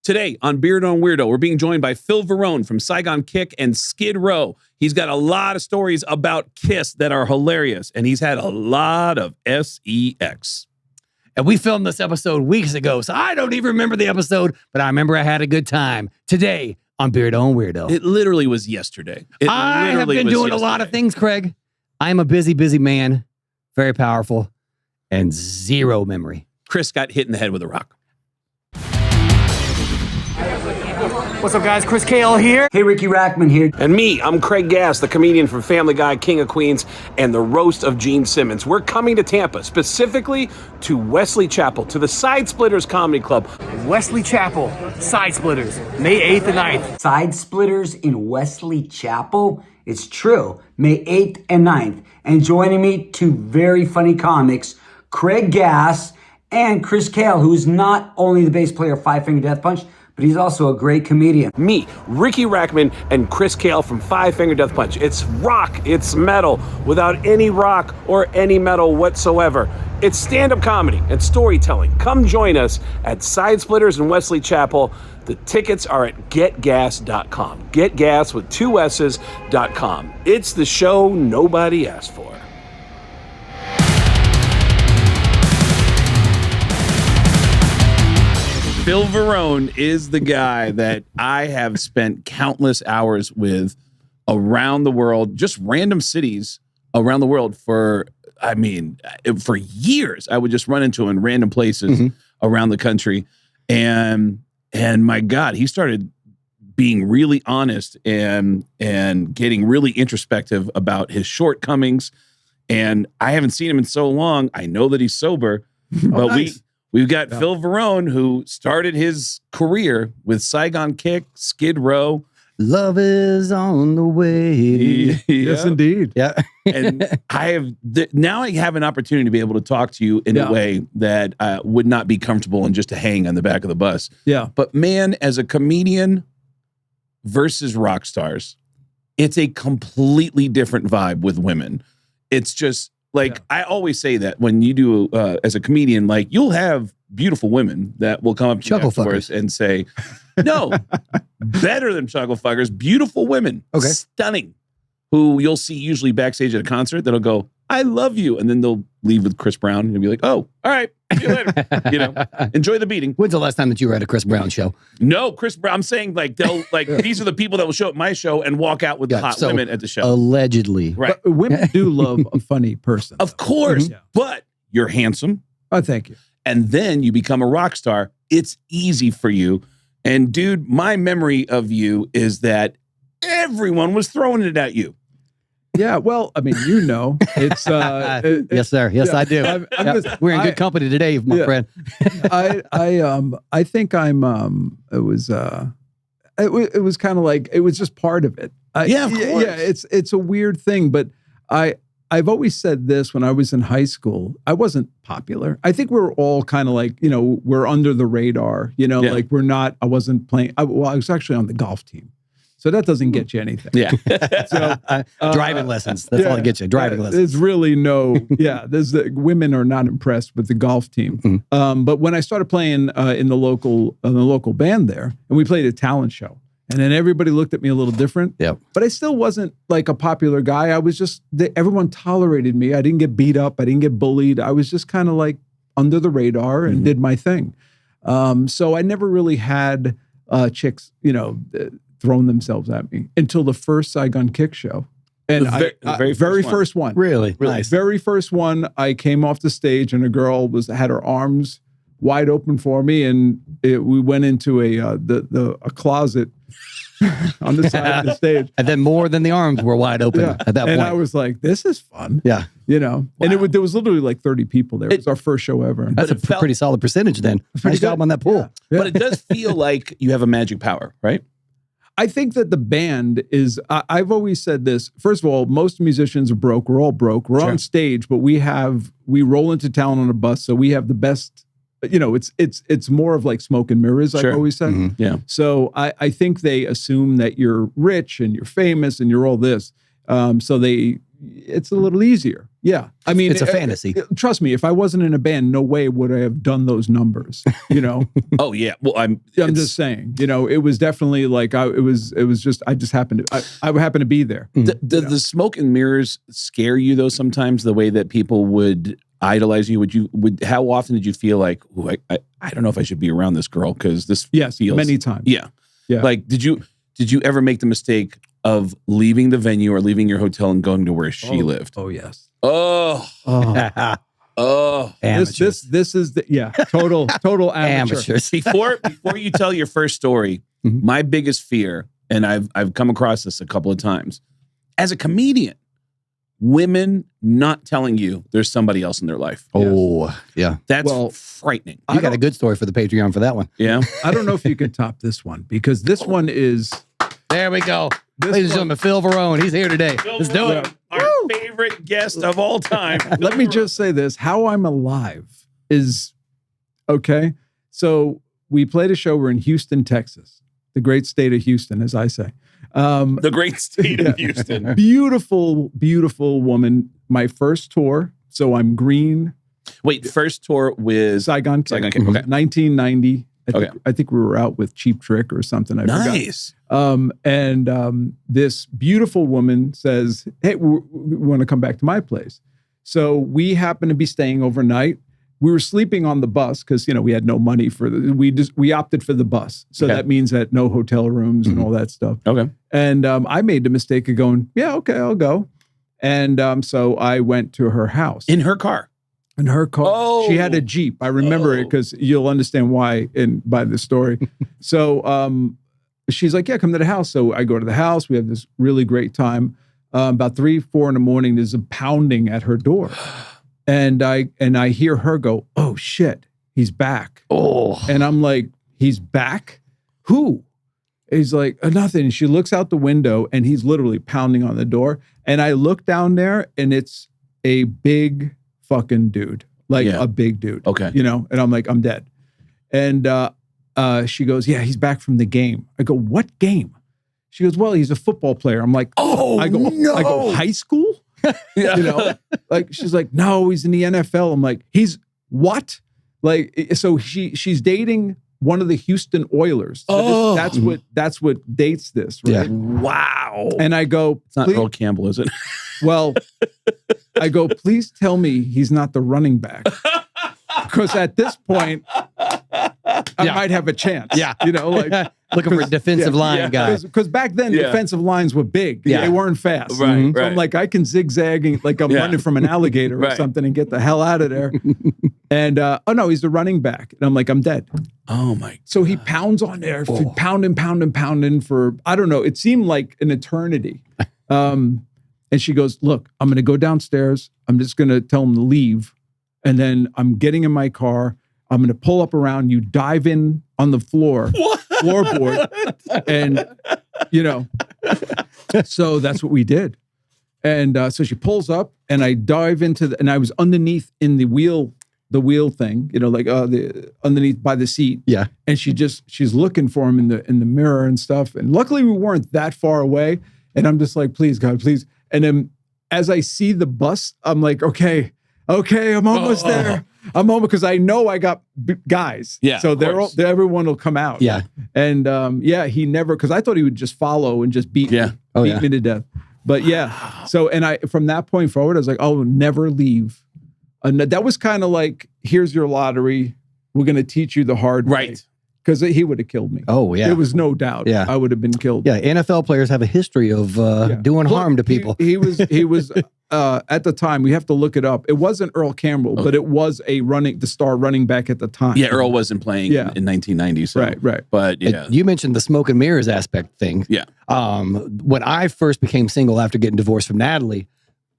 Today on Beardo and Weirdo, we're being joined by Phil Varone from Saigon Kick and Skid Row. He's got a lot of stories about Kiss that are hilarious, and he's had a lot of sex. And we filmed this episode weeks ago, so I don't even remember the episode, but I remember I had a good time. Today on Beardo and Weirdo. It literally was yesterday. I have been doing a lot of things, Craig. I'm a busy man, very powerful, and zero memory. Chris got hit in the head with a rock. What's up, guys? Chris Kale here. Hey, Ricky Rackman here. And me, I'm Craig Gass, the comedian from Family Guy, King of Queens, and the roast of Gene Simmons. We're coming to Tampa, specifically to Wesley Chapel, to the Side Splitters Comedy Club. Wesley Chapel, Side Splitters, May 8th and 9th. Side Splitters in Wesley Chapel? It's true. May 8th and 9th. And joining me, two very funny comics, Craig Gass and Chris Kale, who's not only the bass player of Five Finger Death Punch, but he's also a great comedian. Me, Ricky Rackman, and Chris Kale from Five Finger Death Punch. It's rock, it's metal, without any rock or any metal whatsoever. It's stand-up comedy and storytelling. Come join us at Side Splitters in Wesley Chapel. The tickets are at getgas.com. Getgas with 2 S's.com. It's the show nobody asked for. Phil Varone is the guy that I have spent countless hours with around the world, just random cities around the world for years. I would just run into him in random places around the country. And my God, he started being really honest and getting really introspective about his shortcomings. And I haven't seen him in so long. I know that he's sober, but nice. We've got Phil Varone, who started his career with Saigon Kick, Skid Row. Love is on the way. Yes, indeed. Yeah. And now I have an opportunity to be able to talk to you in a way that would not be comfortable and just to hang on the back of the bus. Yeah. But man, as a comedian versus Rockstars, it's a completely different vibe with women. It's just like, I always say that when you do, as a comedian, like, you'll have beautiful women that will come up to you afterwards and say, no, better than chuckle fuckers, beautiful women, stunning, who you'll see usually backstage at a concert that'll go, I love you. And then they'll leave with Chris Brown and you'll be like, oh, all right, see you later. Enjoy the beating. When's the last time that you were at a Chris Brown show? No, Chris Brown. I'm saying like these are the people that will show up at my show and walk out with hot women at the show. Allegedly. Right. But women do love a funny person. Of course. But you're handsome. Oh, thank you. And then you become a rock star. It's easy for you. And dude, my memory of you is that everyone was throwing it at you. Yeah, well, I mean, it's yes, sir. Yes, I do. We're in good company today, my friend. I think it was kind of like, it was just part of it. Of course. Yeah, it's a weird thing, but I've always said this when I was in high school. I wasn't popular. I think we're all kind of like, we're under the radar, like I wasn't playing. I was actually on the golf team. So that doesn't get you anything. Yeah. So driving lessons. That's all it gets you. Driving lessons. There's really women are not impressed with the golf team. But when I started playing in the local band there, and we played a talent show, and then everybody looked at me a little different. Yep. But I still wasn't like a popular guy. I was just, everyone tolerated me. I didn't get beat up. I didn't get bullied. I was just kind of like under the radar and did my thing. So I never really had chicks, thrown themselves at me until the first Saigon Kick show. And the very first one. Really? Nice. Very first one, I came off the stage and a girl had her arms wide open for me, and we went into a closet on the side of the stage. And then more than the arms were wide open at that point. And I was like, this is fun. Yeah. And there was literally like 30 people there. It was our first show ever. That's a pretty solid percentage then. Nice job on that pool. Yeah. But it does feel like you have a magic power, right? I think that the band is, I've always said this. First of all, most musicians are broke. We're all broke. We're on stage, but we roll into town on a bus. So we have the best, it's more of like smoke and mirrors, I've always said. Yeah. So I think they assume that you're rich and you're famous and you're all this. So it's a little easier, Yeah. I mean, It's a fantasy. Trust me, if I wasn't in a band, no way would I have done those numbers, you know? Oh yeah. Well, I'm just saying, you know, it was definitely like, I just happened to, I would happen to be there. The smoke and mirrors scare you though sometimes, the way that people would idolize you? How often did you feel like, ooh, I don't know if I should be around this girl because this feels many times. Yeah. Yeah. Like, did you ever make the mistake of leaving the venue or leaving your hotel and going to where she lived? Oh yes. Oh. Amateurs. This is total amateur. Amateurs. Before you tell your first story, my biggest fear, and I've come across this a couple of times, as a comedian, women not telling you there's somebody else in their life. Oh, yeah. That's frightening. You got a good story for the Patreon for that one. Yeah. I don't know if you can top this one because this one is. There we go. Ladies and gentlemen, Phil Varone. He's here today. Let's do it. Our favorite guest of all time. Let me just say this. How I'm alive is okay. So we played a show. We're in Houston, Texas, the great state of Houston, as I say. The great state of Houston. Beautiful, beautiful woman. My first tour. So I'm green. Wait, first tour with Saigon. Okay. 1990. I think we were out with Cheap Trick or something. I Nice. forgot. This beautiful woman says, "Hey, we want to come back to my place." So we happened to be staying overnight. We were sleeping on the bus because we had no money for we opted for the bus. So that means that no hotel rooms and all that stuff. Okay. And I made the mistake of going, yeah, okay, I'll go. And so I went to her house. In her car. In her car. Oh. She had a Jeep. I remember it because you'll understand why by the story. So she's like, yeah, come to the house. So I go to the house. We have this really great time. About 3, 4 in the morning, there's a pounding at her door. And I hear her go, oh shit, he's back. Oh. And I'm like, he's back? Who? He's like, nothing. And she looks out the window and he's literally pounding on the door. And I look down there and it's a big fucking dude, like a big dude. Okay. And I'm like, I'm dead. And she goes, yeah, he's back from the game. I go, what game? She goes, well, he's a football player. I'm like, oh, I go, high school? Like, she's like, no, he's in the NFL. I'm like, he's what? Like, so she's dating one of the Houston Oilers. So that's what dates this, right? Yeah. Wow. And I go, it's not Earl Campbell, is it? Well, I go, please tell me he's not the running back. Because at this point, I might have a chance. Yeah. Like looking for a defensive line guy. Because back then, defensive lines were big. Yeah. They weren't fast. Right, So I'm like, I can zigzag and like I'm running from an alligator or something and get the hell out of there. And oh no, he's the running back. And I'm like, I'm dead. Oh my God. So he pounds on there, pounding for, I don't know, it seemed like an eternity. And she goes, look, I'm going to go downstairs. I'm just going to tell him to leave. And then I'm getting in my car. I'm going to pull up around you, dive in on the floorboard. And, so that's what we did. And so she pulls up and I dive and I was underneath in the wheel thing, underneath by the seat. Yeah. And she's looking for him in the mirror and stuff. And luckily we weren't that far away. And I'm just like, please, God, please. And then as I see the bus, I'm like, okay, I'm almost there. I'm almost, because I know I got guys. Yeah. So everyone will come out. Yeah. And he never, because I thought he would just follow and just beat me to death. But yeah. So, and from that point forward, I was like, I'll never leave. And that was kind of like, here's your lottery. We're going to teach you the hard way. Because he would have killed me. Oh, yeah. There was no doubt. Yeah. I would have been killed. Yeah, NFL players have a history of doing harm to people. He was at the time, we have to look it up. It wasn't Earl Campbell, but it was the star running back at the time. Yeah, Earl wasn't playing in 1990. So. Right. But yeah. You mentioned the smoke and mirrors aspect thing. Yeah. When I first became single after getting divorced from Natalie,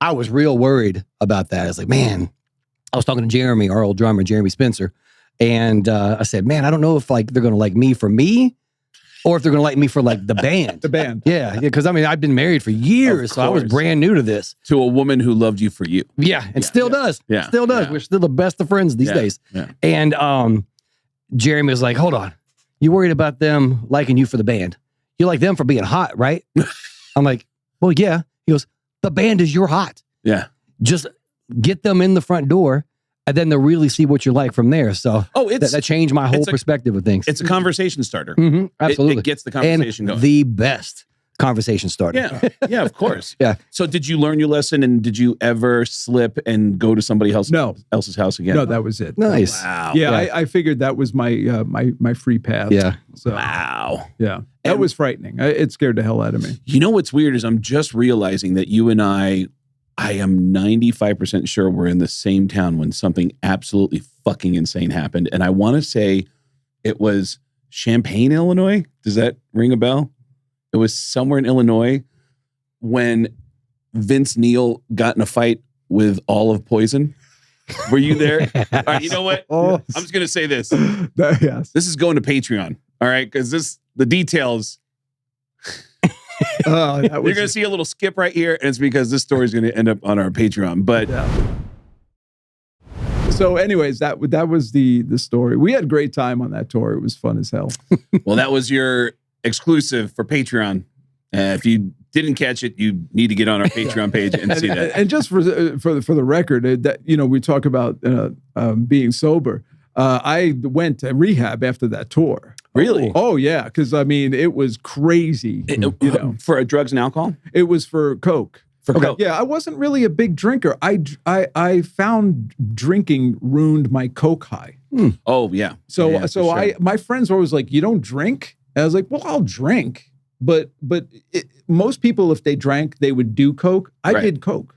I was real worried about that. I was like, man, I was talking to Jeremy, our old drummer, Jeremy Spencer. And I said, man, I don't know if they're going to like me for me or if they're going to like me for like the band. The band. Yeah. Because I mean, I've been married for years, so I was brand new to this. To a woman who loved you for you. Yeah. And still does. Yeah. Still does. Yeah. We're still the best of friends these days. Yeah. And Jeremy was like, hold on. You worried about them liking you for the band? You like them for being hot, right? I'm like, well, yeah. He goes, the band is your hot. Yeah. Just get them in the front door, and then they'll really see what you're like from there. So that changed my whole perspective of things. It's a conversation starter. Absolutely. It gets the conversation going. The best conversation starter. Yeah, of course. Yeah. So did you learn your lesson, and did you ever slip and go to somebody else's house again? No, that was it. Nice. Wow. Yeah, I figured that was my my free path. Yeah. So, wow. Yeah. That was frightening. It scared the hell out of me. You know what's weird is I'm just realizing that you and I am 95% sure we're in the same town when something absolutely fucking insane happened. And I want to say it was Champaign, Illinois. Does that ring a bell? It was somewhere in Illinois when Vince Neil got in a fight with Olive Poison. Were you there? All right, you know what? I'm just going to say this. Yes. This is going to Patreon. All right, because the details... You're going to see a little skip right here, and it's because this story is going to end up on our Patreon. But so, anyways, that was the story. We had a great time on that tour. It was fun as hell. Well, that was your exclusive for Patreon. If you didn't catch it, you need to get on our Patreon page and see that. And just for the record, that we talk about being sober. I went to rehab after that tour. Really? Oh yeah, because I mean it was crazy. For drugs and alcohol? It was for coke. For coke. Yeah, I wasn't really a big drinker. I found drinking ruined my coke high. Oh yeah. My friends were always like, "You don't drink?" And I was like, "Well, I'll drink." But most people, if they drank, they would do coke. I did coke.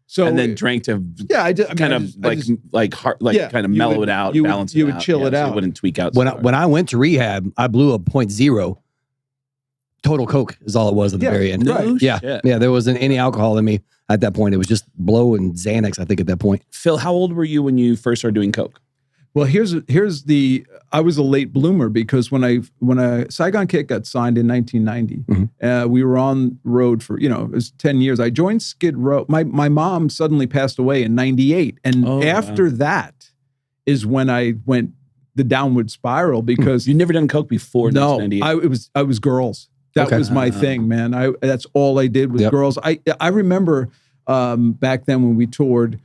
So and then drank to I did kind of mellow it out, balance it out. You would chill it out. So it wouldn't tweak out. When I went to rehab, I blew a 0.0. Total coke is all it was at the very end. No yeah. shit. Yeah, there wasn't any alcohol in me at that point. It was just blow and Xanax, I think, at that point. Phil, how old were you when you first started doing coke? Well, I was a late bloomer because when Saigon Kick got signed in 1990, we were on the road for, it was 10 years. I joined Skid Row. My mom suddenly passed away in 98. And after that is when I went the downward spiral because you'd never done coke before. No, 98. I was girls. That was my thing, man. That's all I did was girls. I remember back then when we toured,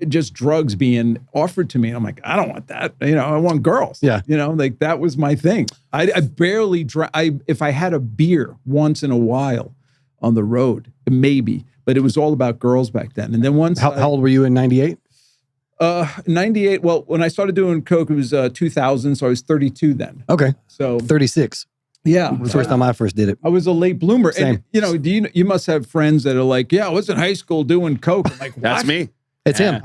just drugs being offered to me. And I'm like, I don't want that. I want girls. Yeah. That was my thing. I barely drank. If I had a beer once in a while on the road, maybe, but it was all about girls back then. And then once. How old were you in 98? 98. Well, when I started doing coke, it was 2000. So I was 32 then. Okay. So 36. Yeah. The first time I first did it. I was a late bloomer. Same. And, you must have friends that are like, yeah, I was in high school doing coke. I'm like, what? That's me. It's him.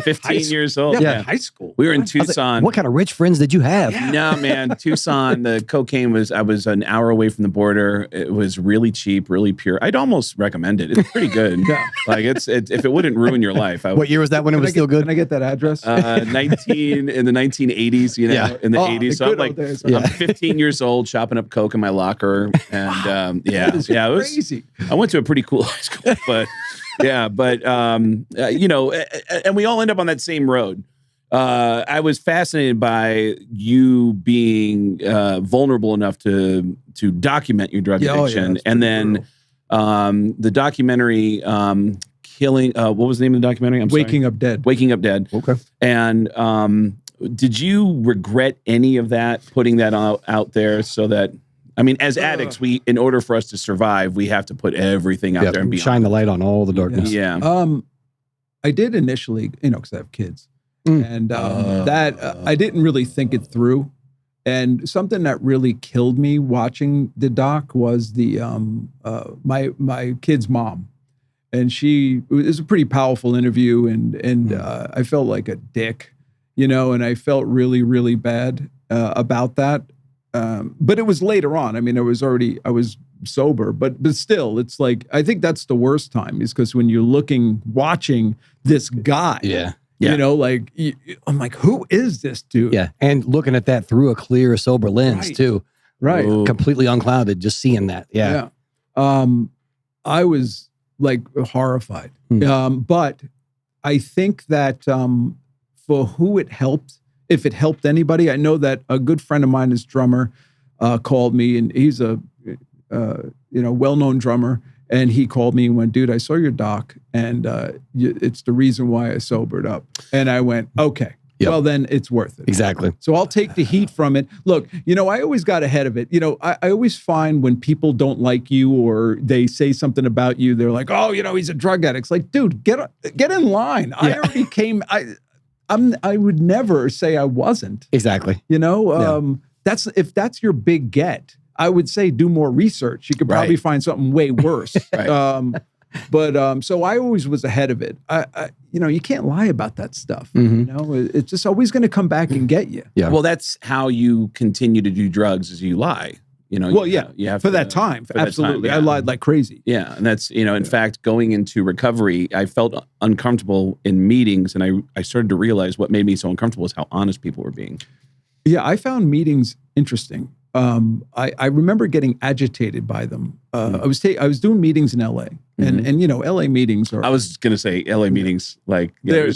15 years old. Yeah. High school. We were in Tucson. What kind of rich friends did you have? No, man. Tucson, the cocaine I was an hour away from the border. It was really cheap, really pure. I'd almost recommend it. It's pretty good. Like if it wouldn't ruin your life. What year was that when it was still good? Can I get that address? 19 in the 1980s, in the 80s. So I'm like, I'm 15 years old, chopping up coke in my locker. And it was crazy. I went to a pretty cool high school, but and we all end up on that same road. I was fascinated by you being vulnerable enough to document your drug addiction, and then the documentary "Killing." What was the name of the documentary? Waking Up Dead. Waking Up Dead. Okay. And did you regret any of that? Putting that out there so that. I mean, as addicts, in order for us to survive, we have to put everything out there and be shine the light on all the darkness. Yeah. I did initially, because I have kids, and I didn't really think it through. And something that really killed me watching the doc was the my kid's mom, and it was a pretty powerful interview, and I felt like a dick, and I felt really, really bad about that. But it was later on. I mean, I was sober, but still, it's like, I think that's the worst time is because when you're watching this guy, I'm like, who is this dude? Yeah. And looking at that through a clear, sober lens too. Right. Ooh. Completely unclouded, just seeing that. Yeah. I was like horrified. But I think that for who it helped, if it helped anybody, I know that a good friend of mine, his drummer, called me, and he's a well-known drummer, And he called me and went, dude, I saw your doc, and it's the reason why I sobered up. And I went, okay. Yep. Well, then it's worth it. Exactly. So I'll take the heat from it. Look, I always got ahead of it. I always find when people don't like you or they say something about you, they're like, oh, he's a drug addict. It's like, dude, get in line. Yeah. I already came. I would never say I wasn't. Exactly. If that's your big get, I would say do more research. You could probably find something way worse. But so I always was ahead of it. You can't lie about that stuff. It's just always going to come back and get you. Yeah. Well, that's how you continue to do drugs, is you lie. You have for that time. Absolutely. I lied like crazy. Yeah. And that's, in fact, going into recovery, I felt uncomfortable in meetings, and I started to realize what made me so uncomfortable is how honest people were being. Yeah. I found meetings interesting. I remember getting agitated by them. I was doing meetings in LA, and LA meetings are. I was going to say LA meetings, like they're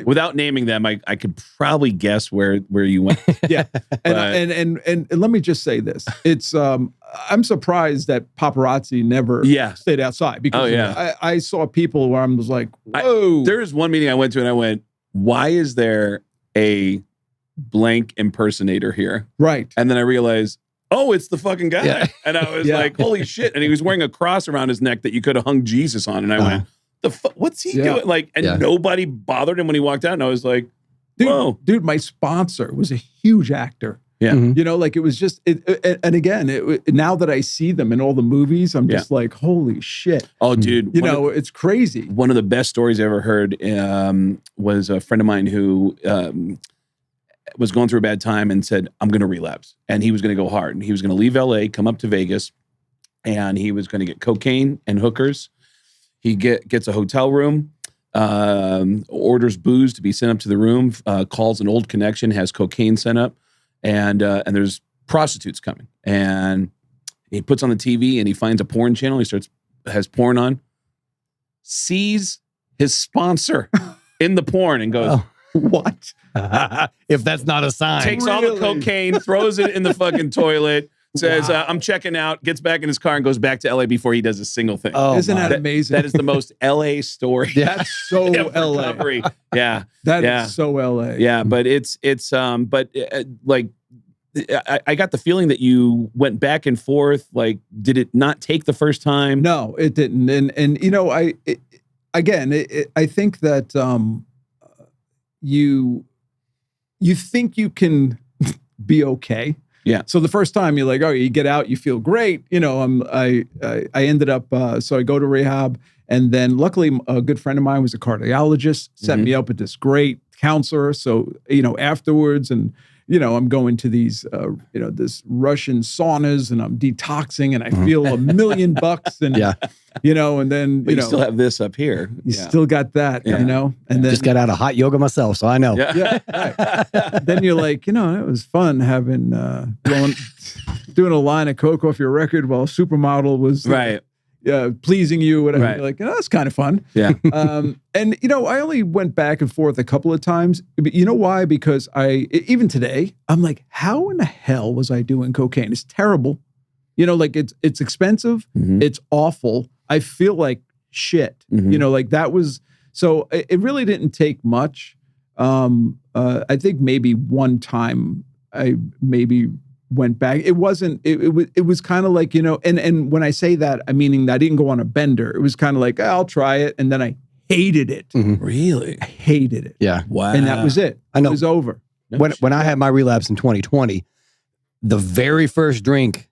without naming them, I could probably guess where you went. Yeah, and let me just say this: it's I'm surprised that paparazzi never stayed outside, because I saw people where I was like, whoa. There was one meeting I went to, and I went, why is there a blank impersonator here? Right. And then I realized, oh, it's the fucking guy. Yeah. And I was like, holy shit. And he was wearing a cross around his neck that you could have hung Jesus on. And I went, what's he doing? Nobody bothered him when he walked out. And I was like, whoa. Dude, my sponsor was a huge actor. Yeah. It was just, and again, now that I see them in all the movies, I'm just like, holy shit. Oh, dude. It's crazy. One of the best stories I ever heard was a friend of mine who was going through a bad time and said, I'm going to relapse. And he was going to go hard. And he was going to leave LA, come up to Vegas, and he was going to get cocaine and hookers. He gets a hotel room, orders booze to be sent up to the room, calls an old connection, has cocaine sent up, and there's prostitutes coming. And he puts on the TV and he finds a porn channel. He has porn on, sees his sponsor in the porn and goes, what? If that's not a sign. Takes all the cocaine, throws it in the fucking toilet, says, I'm checking out, gets back in his car and goes back to LA before he does a single thing. Oh, isn't that amazing? That is the most LA story. That's so LA. Recovery. Yeah. That is so LA. Yeah. But I got the feeling that you went back and forth. Like, did it not take the first time? No, it didn't. And I think that, you think you can be okay. Yeah. So the first time you're like, oh, you get out, you feel great. I ended up, so I go to rehab, and then luckily a good friend of mine was a cardiologist, set me up with this great counselor. So, afterwards, and, I'm going to these, this Russian saunas, and I'm detoxing, and I feel $1 million, and and then, you still have this up here. You still got that, and then just got out of hot yoga myself, so I know. Yeah. Right. Then you're like, it was fun having, doing a line of coke off your record while a supermodel was pleasing you, whatever. Right. You're like, that's kind of fun. Yeah. And I only went back and forth a couple of times. But you know why? Because even today, I'm like, how in the hell was I doing cocaine? It's terrible. It's expensive. It's awful. I feel like shit. That was, so it really didn't take much. I think maybe one time I maybe went back. It wasn't, it was kind of like, and when I say that, I'm meaning that I didn't go on a bender. It was kind of like, I'll try it. And then I hated it. Really? I hated it. Yeah. Wow. And that was it. I know. It was over. When I had my relapse in 2020, the very first drink,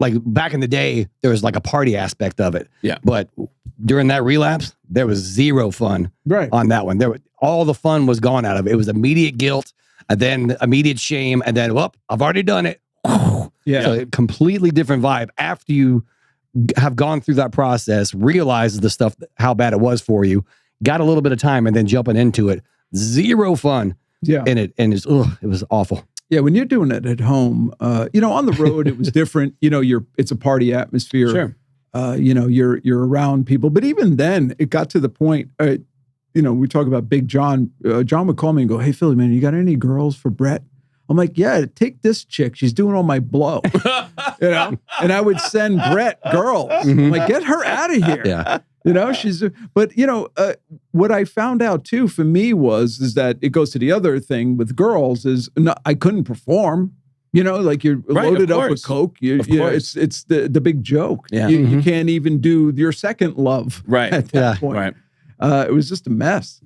like back in the day, there was like a party aspect of it. Yeah. But during that relapse, there was zero fun on that one. All the fun was gone out of it. It was immediate guilt, and then immediate shame, and then, I've already done it. Yeah. So completely different vibe. After you have gone through that process, realize the stuff, how bad it was for you, got a little bit of time, and then jumping into it, zero fun in it. And it was awful. Yeah, when you're doing it at home, on the road it was different. It's a party atmosphere. Sure. You're around people. But even then, it got to the point. We talk about Big John. John would call me and go, "Hey, Philly, man, you got any girls for Brett?" I'm like, yeah, take this chick. She's doing all my blow. You know? And I would send Brett girls. I'm like, get her out of here. Yeah. You know, but you know, what I found out too for me is that it goes to the other thing with girls is I couldn't perform. You know, like you're loaded up with coke. You know, it's the big joke. Yeah. You can't even do your second love. Right. At that point. Right. It was just a mess.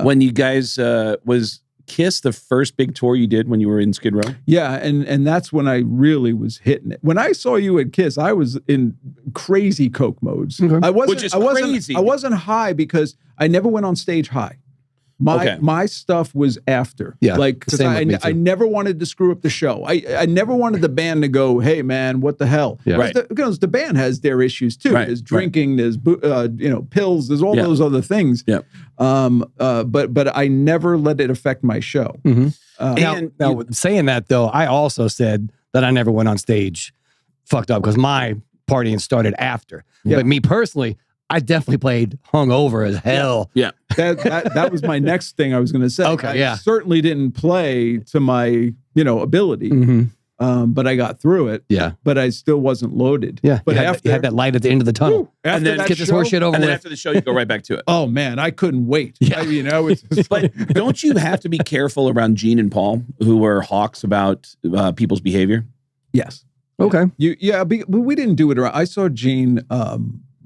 When you guys was Kiss the first big tour you did when you were in Skid Row? Yeah, and that's when I really was hitting it. When I saw you at Kiss, I was in crazy coke modes. I wasn't high because I never went on stage high. My stuff was after. Yeah, like because I never wanted to screw up the show. I never wanted the band to go, hey man, what the hell? Yeah. Right. Because the band has their issues too. Right. There's drinking, there's pills, there's all those other things. Yeah. But I never let it affect my show. Now, saying that though, I also said that I never went on stage fucked up because my partying started after. Yeah. But me personally, I definitely played hungover as hell. Yeah. That was my next thing I was going to say. Okay, I certainly didn't play to my, ability, but I got through it. Yeah. But I still wasn't loaded. Yeah. But you had that light at the end of the tunnel. And then get this horse shit over and then with. after the show, you go right back to it. Oh man, I couldn't wait. Yeah. It's just But don't you have to be careful around Gene and Paul, who were hawks about people's behavior? yes. Okay. But we didn't do it around. I saw Gene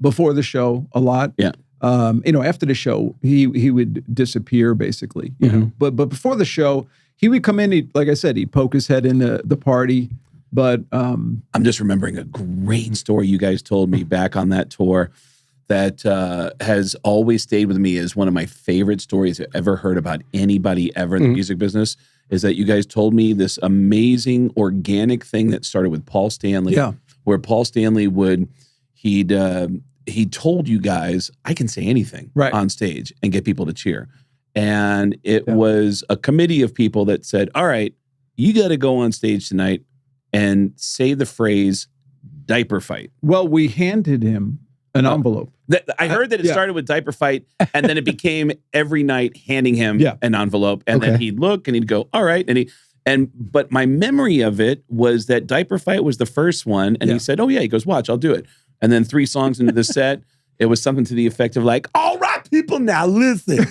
before the show a lot. Yeah. After the show, he would disappear basically. You know, but before the show, he would come in. Like I said, he'd poke his head in the party. But I'm just remembering a great story you guys told me back on that tour that has always stayed with me as one of my favorite stories I've ever heard about anybody ever in the music business. Is that you guys told me this amazing organic thing that started with Paul Stanley, where Paul Stanley he told you guys, I can say anything on stage and get people to cheer. And it was a committee of people that said, all right, you got to go on stage tonight and say the phrase diaper fight. Well, we handed him an envelope. I heard that it started with diaper fight, and then it became every night handing him an envelope, and then he'd look and he'd go, all right. But my memory of it was that diaper fight was the first one, and he said, oh yeah, he goes, watch, I'll do it. And then 3 songs into the set, it was something to the effect of like, all right, people, now listen,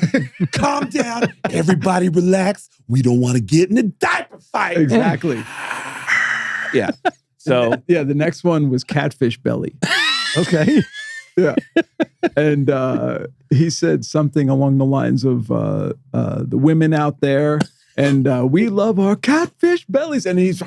calm down, everybody relax. We don't want to get in a diaper fight. Exactly. Yeah. So the next one was catfish belly. Okay. Yeah. And he said something along the lines of the women out there, and we love our catfish bellies. And he's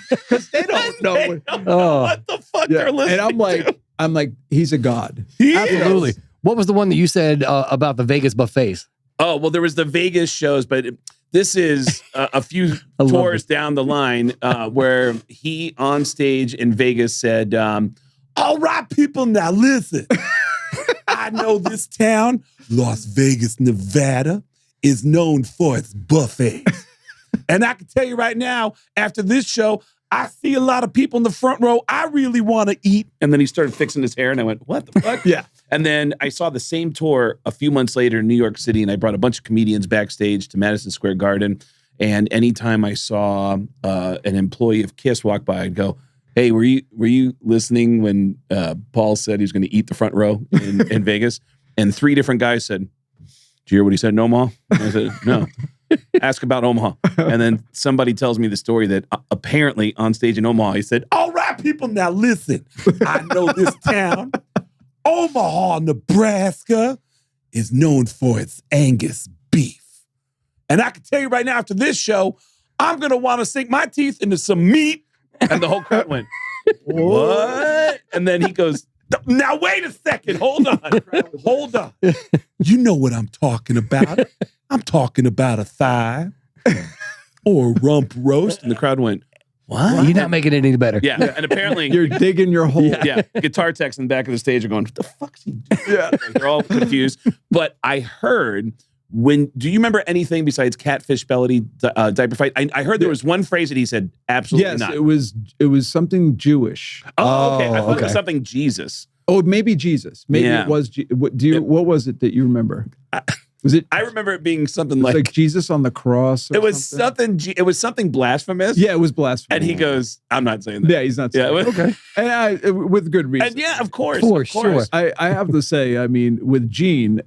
because they don't know what the fuck they're listening and I'm like, he's a god. Absolutely. What was the one that you said about the Vegas buffets? Oh, well, there was the Vegas shows, but this is a few tours down the line where he on stage in Vegas said, all right, people, now listen. I know this town, Las Vegas, Nevada, is known for its buffets. And I can tell you right now, after this show, I see a lot of people in the front row. I really want to eat. And then he started fixing his hair, and I went, what the fuck? Yeah. And then I saw the same tour a few months later in New York City, and I brought a bunch of comedians backstage to Madison Square Garden. And anytime I saw an employee of Kiss walk by, I'd go, hey, were you listening when Paul said he was going to eat the front row in Vegas? And 3 different guys said, did you hear what he said in Omaha? And I said, no. Ask about Omaha. And then somebody tells me the story that apparently on stage in Omaha, he said, all right, people, now listen. I know this town, Omaha, Nebraska, is known for its Angus beef. And I can tell you right now, after this show, I'm going to want to sink my teeth into some meat. And the whole crowd went, what? And then he goes, now wait a second. Hold on. You know what I'm talking about. I'm talking about a thigh or a rump roast. And the crowd went, what? You're not making it any better. Yeah. And apparently You're digging your hole. Yeah. Guitar techs in the back of the stage are going, what the fuck's he doing? Yeah. They're all confused. But I heard do you remember anything besides catfish belly diaper fight? I heard there was one phrase that he said absolutely not. It was something Jewish. Oh, okay. I thought it was something Jesus. Oh, maybe Jesus. Maybe it was. What was it that you remember? Was it? I remember it being something It was like, like Jesus on the cross. Or it was something. It was something blasphemous. Yeah, it was blasphemy. And he goes, "I'm not saying that." Yeah, he's not saying Yeah, that. Okay. And with good reason. And yeah, of course. Sure. I have to say, I mean, with Gene,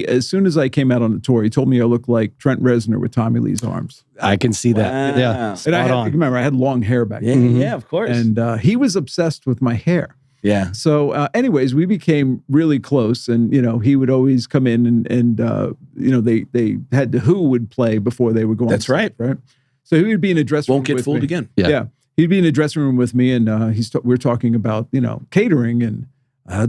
as soon as I came out on the tour, he told me I looked like Trent Reznor with Tommy Lee's arms. I can see that. Wow. Yeah. And I Spot on. remember, I had long hair back Yeah, then. yeah, of course. And he was obsessed with my hair. Yeah. So, anyways, we became really close, and he would always come in, and they had the Who would play before they would go on. That's stage, right. So he would be in a dressing room. Won't get with fooled me. again. Yeah. He'd be in a dressing room with me, and we're talking about catering and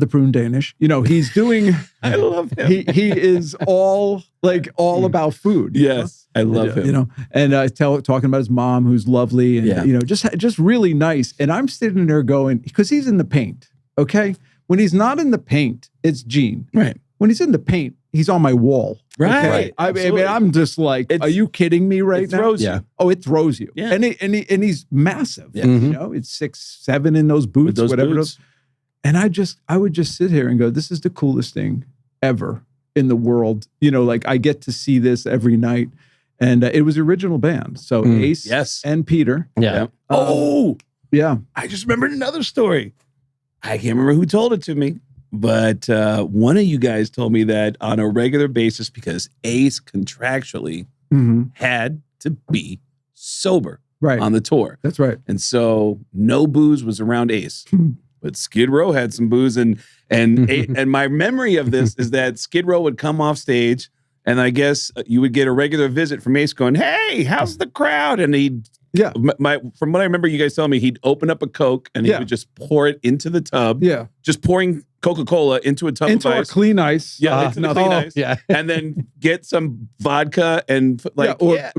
the prune Danish. He's doing. I love him. He is all about food. Yes, I love him. And talking about his mom, who's lovely, and just really nice. And I'm sitting there going, because he's in the paint. Okay, when he's not in the paint, it's Gene. Right. When he's in the paint, he's on my wall. Right. Okay? I mean, I'm just like, are you kidding me right It now? throws Yeah. you. Oh, it throws you. Yeah. And he's massive. Yeah. It's 6'7" in those boots, With those whatever. boots. And I would just sit here and go, this is the coolest thing ever in the world. I get to see this every night. And it was original band. So Ace Yes. and Peter. Yeah. Yeah. I just remembered another story. I can't remember who told it to me, but one of you guys told me that on a regular basis because Ace contractually had to be sober Right. on the tour. That's right. And so no booze was around Ace. But Skid Row had some booze, and my memory of this is that Skid Row would come off stage, and I guess you would get a regular visit from Ace going, "Hey, how's the crowd?" And he'd from what I remember you guys telling me, he'd open up a Coke and he would just pour it into the tub. Yeah. Just pouring Coca-Cola into a tub Into of our ice. clean ice. Yeah, into the clean ice. Yeah. And then get some vodka and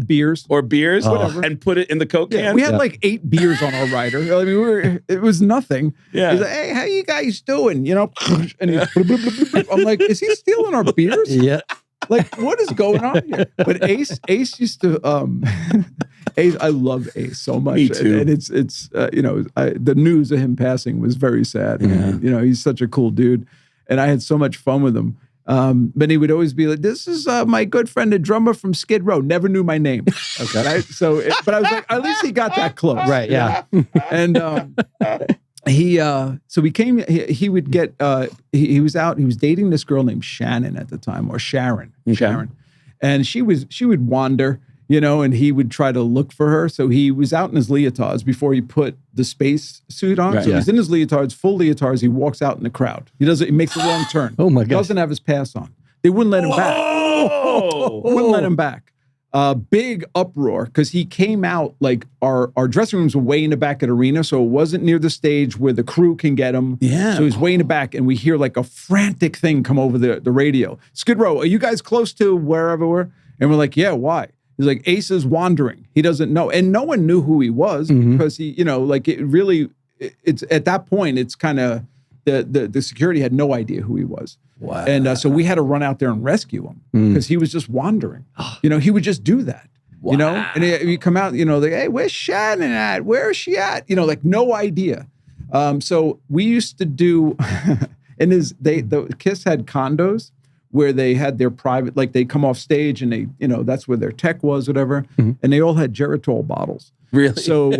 beers. or beers, Whatever. and put it in the Coke can. We had like 8 beers on our rider. I mean, it was nothing. Yeah. He's like, hey, how you guys doing? And he's, I'm like, is he stealing our beers? Yeah. Like, what is going on here? But Ace used to, Ace, I love Ace so much. Me too. And it's the news of him passing was very sad. And, he's such a cool dude. And I had so much fun with him. But he would always be like, this is my good friend, the drummer from Skid Row. Never knew my name. Okay. Right? But I was like, at least he got that close. Right. Yeah. And he would get, he was dating this girl named Shannon at the time, or Sharon. And she would wander, and he would try to look for her. So he was out in his leotards before he put the space suit on. Right. So he's in his leotards, full leotards. He walks out in the crowd. He makes a wrong turn. Oh my God. Doesn't have his pass on. They wouldn't let him back. Wouldn't let him back. Big uproar because he came out like our dressing rooms were way in the back of the arena, so it wasn't near the stage where the crew can get him. Yeah. So he's way in the back, and we hear like a frantic thing come over the radio. Skid Row, are you guys close to wherever we're? And we're like, yeah, why? He's like, Ace is wandering. He doesn't know, and no one knew who he was because he, it's at that point, it's kind of the security had no idea who he was. Wow. And so we had to run out there and rescue him because he was just wandering. He would just do that. Wow. And you come out, like, hey, where's Shannon at? Where is she at? Like no idea. So we used to do, and the Kiss had condos where they had their private, like they come off stage and they, that's where their tech was, whatever. And they all had Geritol bottles. Really? So,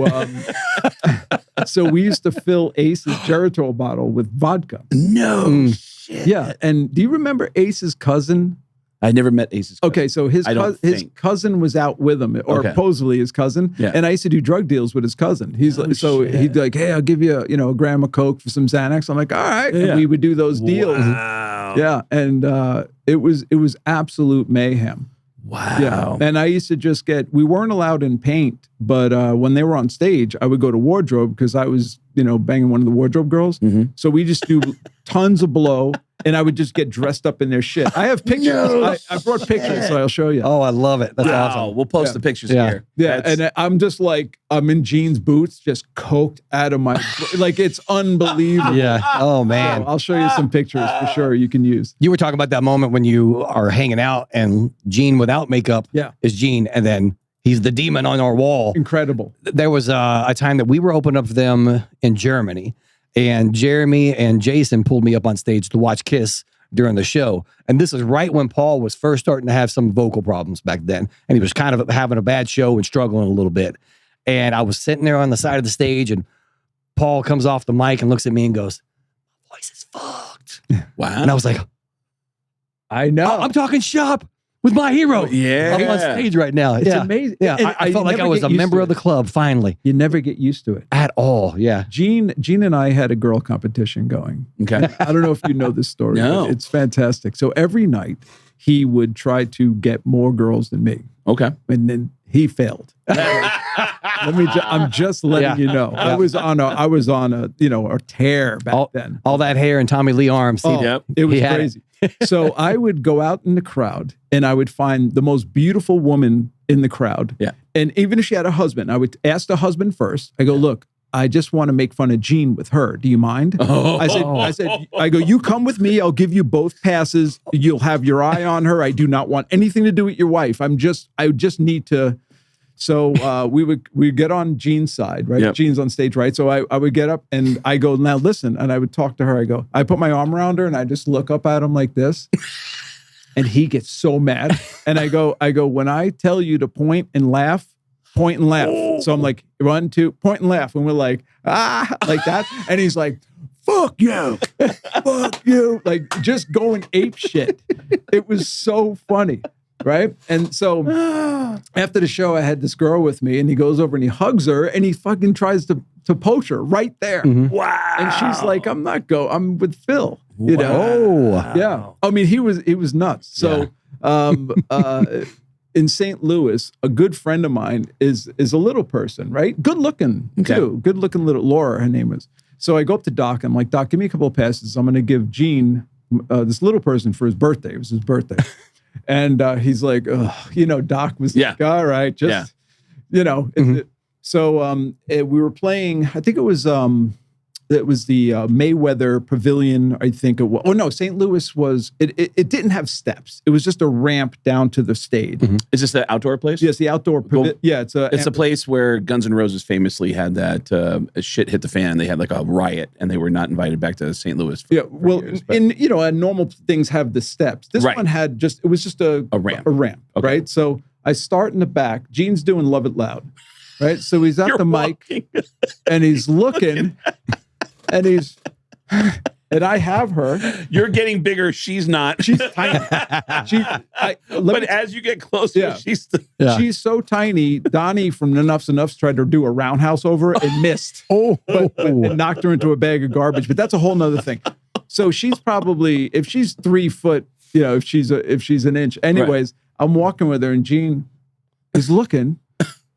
so we used to fill Ace's Geritol bottle with vodka. No shit. Yeah. And do you remember Ace's cousin? I never met Ace's cousin. Okay, so his cousin was out with him, or supposedly his cousin. Yeah. And I used to do drug deals with his cousin. He's he'd be like, hey, I'll give you a gram of Coke for some Xanax. I'm like, all right. Yeah. And we would do those deals. Wow. Yeah. And it was absolute mayhem. Wow. Yeah. And I used to we weren't allowed in paint, but when they were on stage, I would go to wardrobe because I was, banging one of the wardrobe girls. So we just do tons of blow. And I would just get dressed up in their shit. I have pictures. I brought pictures, so I'll show you. Oh, I love it. That's awesome. We'll post the pictures here. Yeah, and I'm just like, I'm in jeans boots, just coked out of my, like it's unbelievable. Yeah. Oh, man. So I'll show you some pictures for sure you can use. You were talking about that moment when you are hanging out and Gene without makeup is Gene, and then he's the demon on our wall. Incredible. There was a time that we were opening up for them in Germany, and Jeremy and Jason pulled me up on stage to watch Kiss during the show. And this is right when Paul was first starting to have some vocal problems back then. And he was kind of having a bad show and struggling a little bit. And I was sitting there on the side of the stage, and Paul comes off the mic and looks at me and goes, "My voice is fucked." Wow. And I was like, I know. I'm talking shop with my hero. Yeah. I'm on stage right now. It's amazing. Yeah, And I felt like I was a member of the club finally. You never get used to it. At all, yeah. Gene and I had a girl competition going. Okay. I don't know if you know this story. No. But it's fantastic. So every night he would try to get more girls than me. Okay. And then he failed. I'm just letting you know. I was on a tear back then. All that hair and Tommy Lee arms. Yep. It was He had crazy. So I would go out in the crowd and I would find the most beautiful woman in the crowd. Yeah. And even if she had a husband, I would ask the husband first. I go, look, I just want to make fun of Gene with her. Do you mind? I go, you come with me. I'll give you both passes. You'll have your eye on her. I do not want anything to do with your wife. I just need to. So we get on Gene's side, right? Yep. Gene's on stage, right? So I would get up and I go, now listen, and I would talk to her. I put my arm around her and I just look up at him like this. And he gets so mad. And I go, when I tell you to point and laugh. So I'm like, 1, 2, point and laugh. And we're like, like that. And he's like, fuck you. Fuck you. Like just going ape shit. It was so funny. Right. And so after the show, I had this girl with me and he goes over and he hugs her and he fucking tries to poach her right there. Mm-hmm. Wow. And she's like, I'm with Phil. You know? Oh. Yeah. I mean, he was nuts. So in St. Louis, a good friend of mine is a little person, right? Good looking too. Good looking little Laura, her name is. So I go up to Doc. I'm like, Doc, give me a couple of passes. I'm going to give Gene this little person for his birthday. It was his birthday. And he's like, Doc was like, all right, just, So we were playing, I think it was the Mayweather Pavilion, I think it was. Oh, no, St. Louis was, it didn't have steps. It was just a ramp down to the stage. Mm-hmm. Is this the outdoor place? Yes, the outdoor. It's a place where Guns N' Roses famously had that shit hit the fan. They had like a riot and they were not invited back to St. Louis. For years, and normal things have the steps. This one had it was just a ramp. Okay. Right? So I start in the back. Gene's doing Love It Loud. Right? So he's at the mic and he's looking and and I have her. You're getting bigger. She's not. She's tiny. But as you get closer, she's so tiny. Donnie from Enough's Enough's tried to do a roundhouse over her and missed. But knocked her into a bag of garbage. But that's a whole nother thing. So she's probably, if she's 3 foot, if she's an inch. Anyways, I'm walking with her and Gene is looking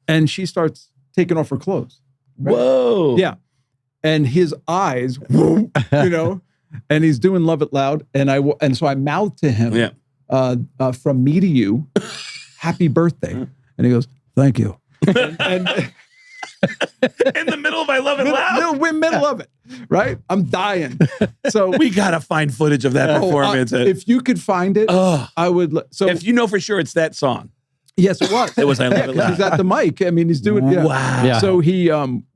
and she starts taking off her clothes. Right? Whoa. Yeah. And his eyes, and he's doing Love It Loud. And so I mouthed to him, from me to you, happy birthday. And he goes, thank you. and in the middle of I Love It Loud? Middle of it, right? I'm dying. So we got to find footage of that performance. If you could find it, I would. So if you know for sure it's that song. Yes, it was. It was I Love It Loud. He's at the mic. I mean, he's doing, Wow. Yeah. So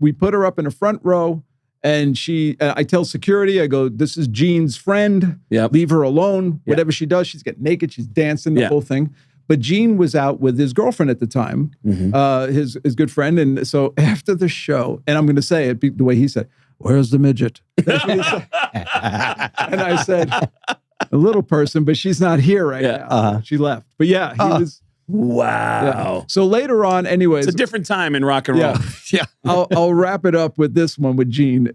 we put her up in the front row. And I tell security, I go, this is Gene's friend. Yep. Leave her alone. Whatever she does, she's getting naked. She's dancing, the whole thing. But Gene was out with his girlfriend at the time, his good friend. And so after the show, and I'm going to say it the way he said, where's the midget? And I said, a little person, but she's not here right now. She left. But he was. Wow. Yeah. So later on, anyways. It's a different time in rock and roll. Yeah. I'll wrap it up with this one with Gene.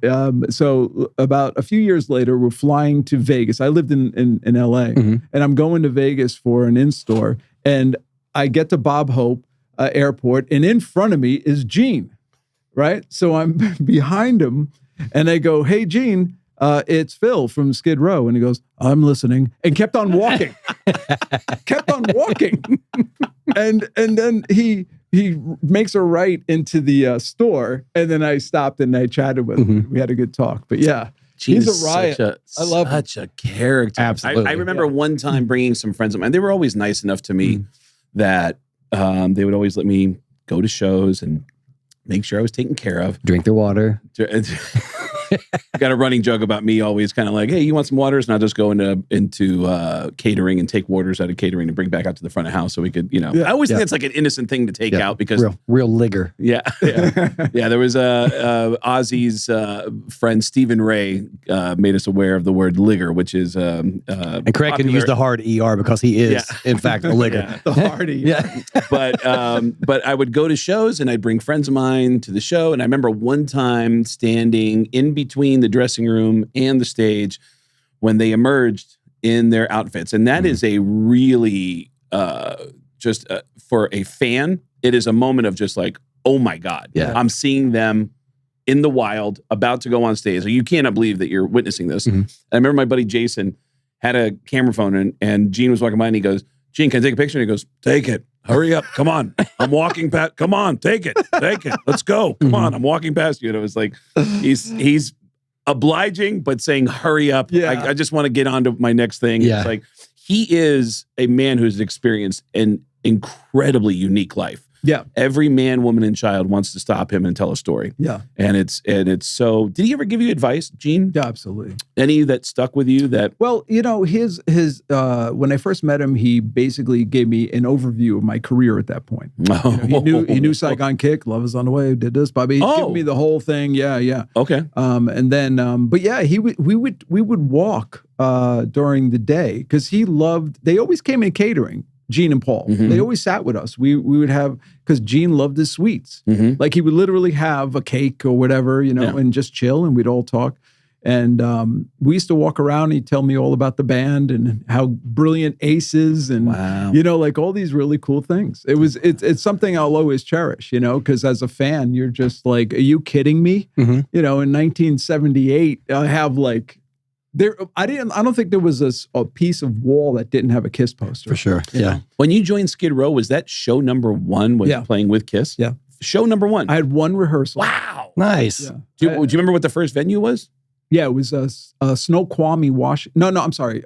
So about a few years later, we're flying to Vegas. I lived in LA and I'm going to Vegas for an in-store. And I get to Bob Hope Airport and in front of me is Gene, right? So I'm behind him and I go, hey, Gene, it's Phil from Skid Row. And he goes, I'm listening. And kept on walking. And then he makes a right into the store. And then I stopped and I chatted with him. We had a good talk. But yeah, he's a riot. I love such a character. Absolutely. I remember one time bringing some friends of mine. They were always nice enough to me that they would always let me go to shows and make sure I was taken care of. Drink their water. got a running joke about me always kind of like, hey, you want some waters? And I'll just go into catering and take waters out of catering and bring back out to the front of the house so we could, I always think it's like an innocent thing to take out because real ligger. Yeah. There was Ozzy's friend Stephen Ray made us aware of the word ligger, which is and Craig can use the hard ER because he is in fact a ligger. The hard ER. Yeah. But I would go to shows and I'd bring friends of mine to the show. And I remember one time standing in between the dressing room and the stage when they emerged in their outfits. And that is a really, for a fan, it is a moment of just like, oh my God, I'm seeing them in the wild, about to go on stage. You cannot believe that you're witnessing this. I remember my buddy Jason had a camera phone and Gene was walking by and he goes, Gene, can I take a picture? And he goes, take it. Hurry up. Come on. I'm walking past. Come on. Take it. Take it. Let's go. Come on. I'm walking past you. And it was like, he's obliging, but saying, hurry up. Yeah. I just want to get on to my next thing. Yeah. It's like, he is a man who's experienced an incredibly unique life. Yeah. Every man, woman, and child wants to stop him and tell a story. Yeah. And it's so, did he ever give you advice, Gene? Yeah, absolutely. Any that stuck with you that? Well, his when I first met him, he basically gave me an overview of my career at that point. He knew Saigon Kick, Love Is on the Way, did this, Bobby. He'd give me the whole thing. Yeah. Okay. And then, but yeah, we would walk during the day because they always came in catering. Gene and Paul, they always sat with us. We would have, because Gene loved his sweets. Like he would literally have a cake or whatever, and just chill and we'd all talk. And we used to walk around and he'd tell me all about the band and how brilliant Ace is and, like all these really cool things. It's something I'll always cherish, because as a fan, you're just like, are you kidding me? In 1978, I have like, I don't think there was a piece of wall that didn't have a Kiss poster. For sure. Yeah. When you joined Skid Row, was that show number one was playing with Kiss? Yeah. Show number one. I had one rehearsal. Wow. Nice. Yeah. Do you remember what the first venue was? Yeah, it was Snoqualmie, Washington. No, I'm sorry.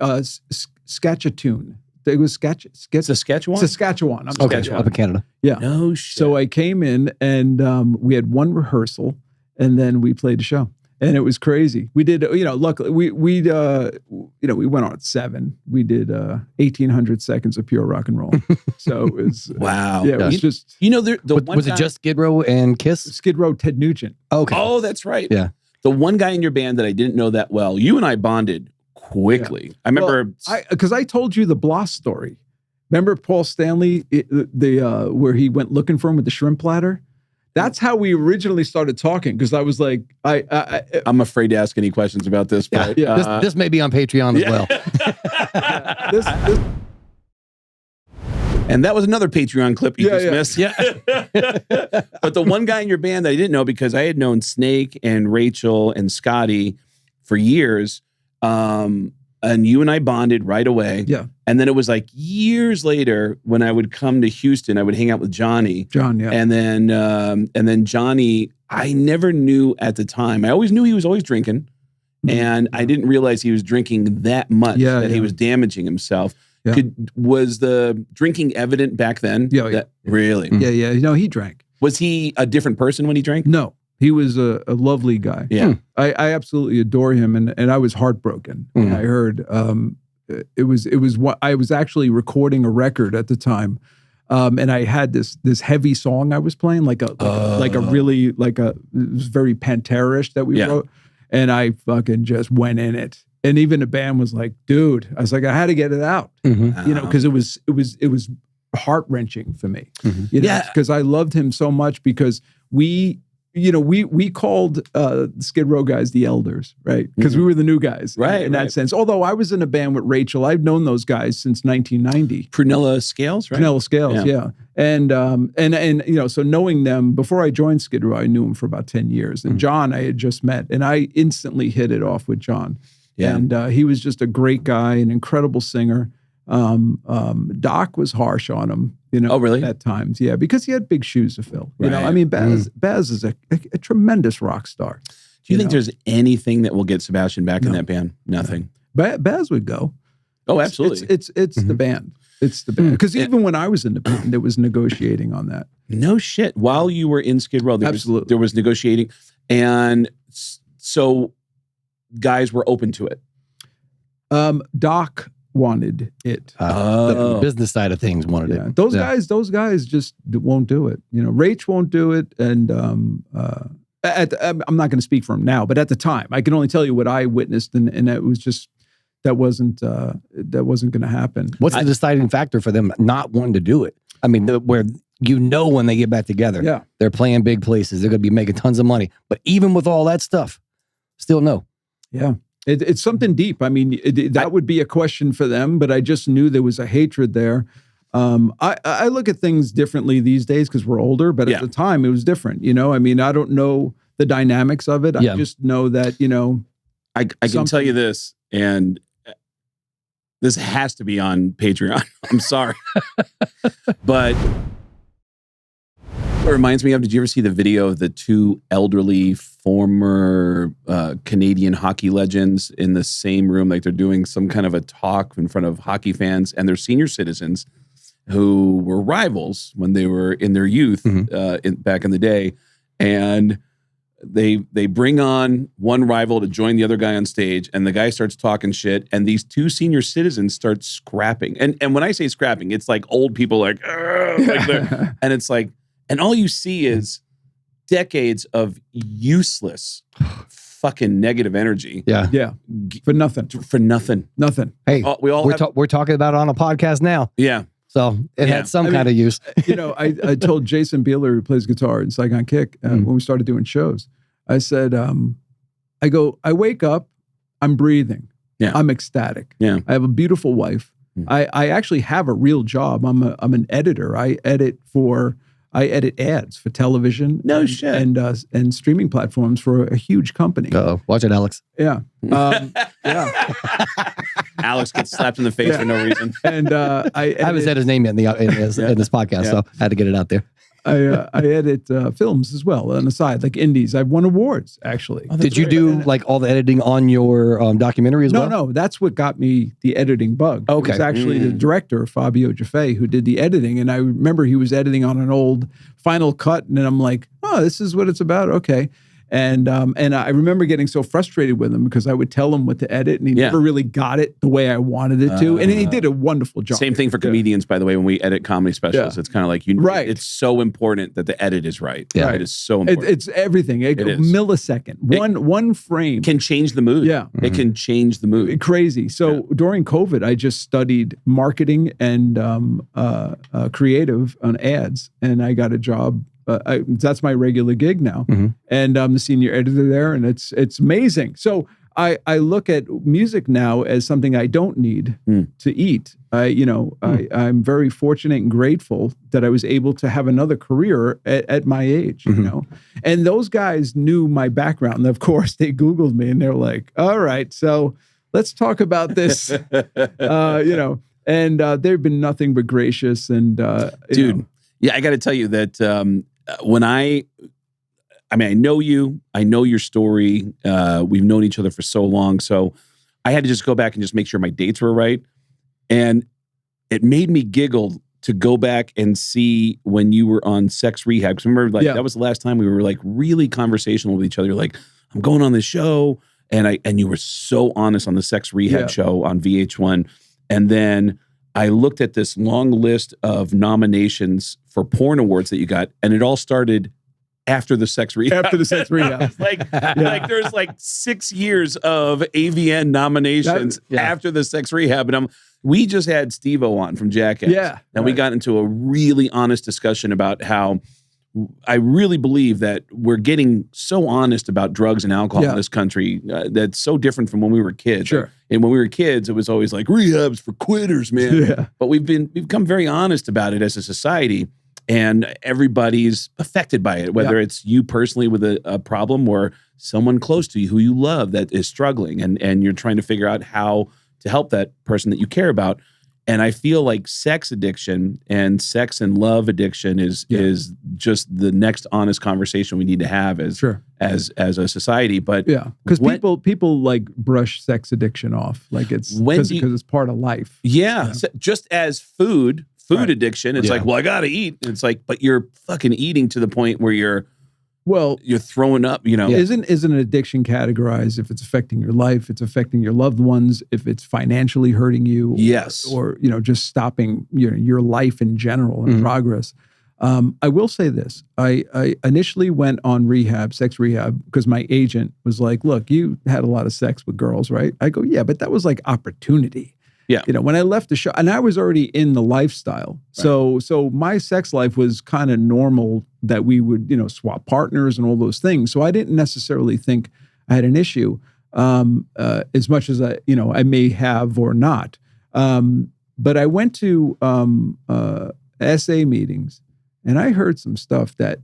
Saskatchewan. It was Saskatchewan? Saskatchewan. Up in Canada. Yeah. No shit. So I came in and we had one rehearsal and then we played the show. And it was crazy. We did, luckily we went on at 7. We did 1,800 seconds of pure rock and roll. So it was wow. Yeah, it was just was it just Skid Row and Kiss? Skid Row, Ted Nugent. Okay. Oh, that's right. Yeah. The one guy in your band that I didn't know that well, you and I bonded quickly. Yeah. I remember because I told you the Bloss story. Remember Paul Stanley, where he went looking for him with the shrimp platter? That's how we originally started talking because I was like, I'm afraid to ask any questions about this, but this may be on Patreon as well. And that was another Patreon clip you just missed. Yeah. But the one guy in your band that I didn't know because I had known Snake and Rachel and Scotty for years. And you and I bonded right away. Yeah. And then it was like years later when I would come to Houston, I would hang out with Johnny. John, yeah. And then Johnny, I never knew at the time. I always knew he was always drinking. And I didn't realize he was drinking that much that he was damaging himself. Yeah. Was the drinking evident back then? Yeah. Really? Yeah. He drank. Was he a different person when he drank? No. He was a lovely guy. Yeah. I absolutely adore him. And I was heartbroken when I heard it was what I was actually recording a record at the time. And I had this heavy song I was playing, it was very Pantera-ish that we wrote. And I fucking just went in it. And even the band was like, dude, I was like, I had to get it out, because it was heart-wrenching for me. Because I loved him so much because we called Skid Row guys the elders, right? Because we were the new guys, in that sense. Although I was in a band with Rachel, I've known those guys since 1990. Prunella Scales, right? Prunella Scales, yeah. And so knowing them before I joined Skid Row, I knew him for about 10 years. And John, I had just met, and I instantly hit it off with John. Yeah. And he was just a great guy, an incredible singer. Doc was harsh on him, Oh, really? At times, yeah, because he had big shoes to fill. I mean, Baz is a tremendous rock star. Do you think there's anything that will get Sebastian back in that band? Nothing. Baz would go. Oh, absolutely. It's the band. It's the band. Because even when I was in the band, there was negotiating on that. No shit. While you were in Skid Row, there was negotiating. And so guys were open to it? Doc wanted it. The business side of things wanted it. Those guys just won't do it. You know, Rach won't do it, and I'm not going to speak for him now, but at the time, I can only tell you what I witnessed, and it was just that wasn't going to happen. What's the deciding factor for them not wanting to do it? I mean, where when they get back together, they're playing big places, they're going to be making tons of money, but even with all that stuff, still no. Yeah. It's something deep. I mean, that would be a question for them, but I just knew there was a hatred there. I look at things differently these days because we're older, but at the time it was different. You know, I mean, I don't know the dynamics of it. I just know that, you know. I can tell you this, and this has to be on Patreon. I'm sorry. But what it reminds me of, did you ever see the video of the two elderly former Canadian hockey legends in the same room? Like they're doing some kind of a talk in front of hockey fans, and they're senior citizens who were rivals when they were in their youth back in the day. And they bring on one rival to join the other guy on stage, and the guy starts talking shit, and these two senior citizens start scrapping. And when I say scrapping, it's like old people like and it's like, and all you see is decades of useless fucking negative energy. Yeah. For nothing. Nothing. Hey, we're talking about it on a podcast now. Yeah. So it had some kind of use. You know, I told Jason Beeler, who plays guitar in Saigon Kick, when we started doing shows, I said, I wake up, I'm breathing. Yeah. I'm ecstatic. Yeah. I have a beautiful wife. I actually have a real job. I'm an editor. I edit ads for television. And streaming platforms for a huge company. Uh-oh. Watch it, Alex. Yeah. Alex gets slapped in the face for no reason. And I haven't said his name yet in this podcast, so I had to get it out there. I edit films as well on the side, like indies. I've won awards, actually. Did you do like all the editing on your documentary as well? No, that's what got me the editing bug. Okay. It was actually the director, Fabio Jaffe, who did the editing. And I remember he was editing on an old Final Cut. And then I'm like, oh, this is what it's about. Okay. And I remember getting so frustrated with him because I would tell him what to edit, and he never really got it the way I wanted it to. And he did a wonderful job. Same thing for comedians, by the way, when we edit comedy specials. It's kind of like, it's so important that the edit is right. Yeah. It is so important. It's everything. A millisecond. One frame. Can change the mood. Yeah. It can change the mood. Crazy. So during COVID, I just studied marketing and creative on ads, and I got a job. That's my regular gig now, and I'm the senior editor there, and it's amazing. So I look at music now as something I don't need to eat. I'm very fortunate and grateful that I was able to have another career at my age. You know, and those guys knew my background. And of course, they Googled me, and they're like, "All right, so let's talk about this." And they've been nothing but gracious. And dude, yeah, I got to tell you that. When I know you, I know your story. We've known each other for so long. So I had to just go back and just make sure my dates were right. And it made me giggle to go back and see when you were on Sex Rehab. Because remember, that was the last time we were like really conversational with each other. You're like, I'm going on this show. And you were so honest on the Sex Rehab show on VH1. And then I looked at this long list of nominations for porn awards that you got, and it all started after the Sex Rehab. After the Sex Rehab. like there's like 6 years of AVN nominations after the Sex Rehab. And we just had Steve-O on from Jackass. Yeah. And we got into a really honest discussion about how I really believe that we're getting so honest about drugs and alcohol in this country that's so different from when we were kids. Sure. And when we were kids, it was always like, rehab's for quitters, man. Yeah. But we've become very honest about it as a society, and everybody's affected by it, whether it's you personally with a problem or someone close to you who you love that is struggling, and you're trying to figure out how to help that person that you care about. And I feel like sex addiction and sex and love addiction is just the next honest conversation we need to have as a society. But because people like brush sex addiction off like it's because it's part of life. Yeah, so just as food addiction, it's like, well, I gotta eat. And it's like, but you're fucking eating to the point where you're Well, you're throwing up, Isn't an addiction categorized if it's affecting your life, it's affecting your loved ones, if it's financially hurting you, Yes. or just stopping your life in general and progress. I will say this: I initially went on rehab, sex rehab, because my agent was like, "Look, you had a lot of sex with girls, right?" I go, "Yeah, but that was like opportunity." Yeah. When I left the show, and I was already in the lifestyle. Right. So my sex life was kind of normal, that we would, swap partners and all those things. So I didn't necessarily think I had an issue, as much as I may have or not. But I went to SA meetings, and I heard some stuff that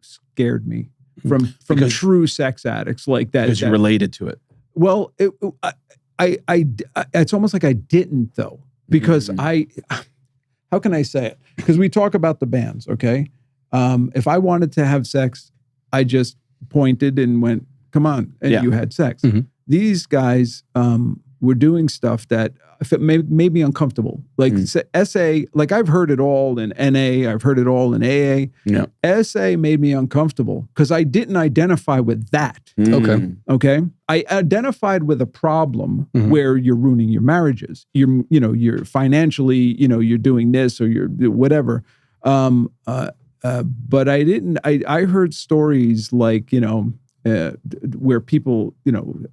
scared me from true sex addicts like that. Because you related to it. Well, it's almost like I didn't, though, because how can I say it? Because we talk about the bands, okay? If I wanted to have sex, I just pointed and went, "Come on," and you had sex. These guys were doing stuff that made me uncomfortable. Like SA, like I've heard it all in NA, I've heard it all in AA. Yeah. SA made me uncomfortable because I didn't identify with that. Okay. I identified with a problem where you're ruining your marriages. You're financially, you're doing this or you're whatever. But I didn't. I heard stories like where people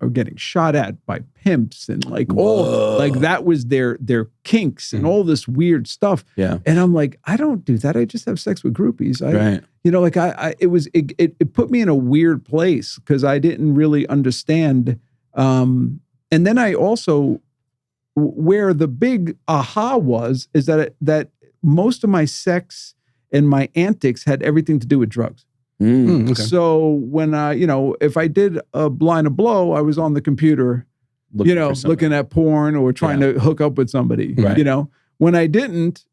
are getting shot at by pimps and like that was their kinks and all this weird stuff. Yeah. And I'm like, I don't do that. I just have sex with groupies. It put me in a weird place because I didn't really understand. And then I also, where the big aha is that most of my sex and my antics had everything to do with drugs. Okay. So when if I did a blind a blow, I was on the computer, looking at porn or trying to hook up with somebody. Right. When I didn't.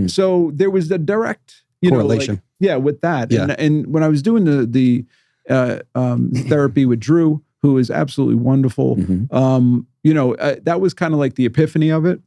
So there was the direct correlation. With that. Yeah. And when I was doing the therapy with Drew, who is absolutely wonderful, that was kind of like the epiphany of it.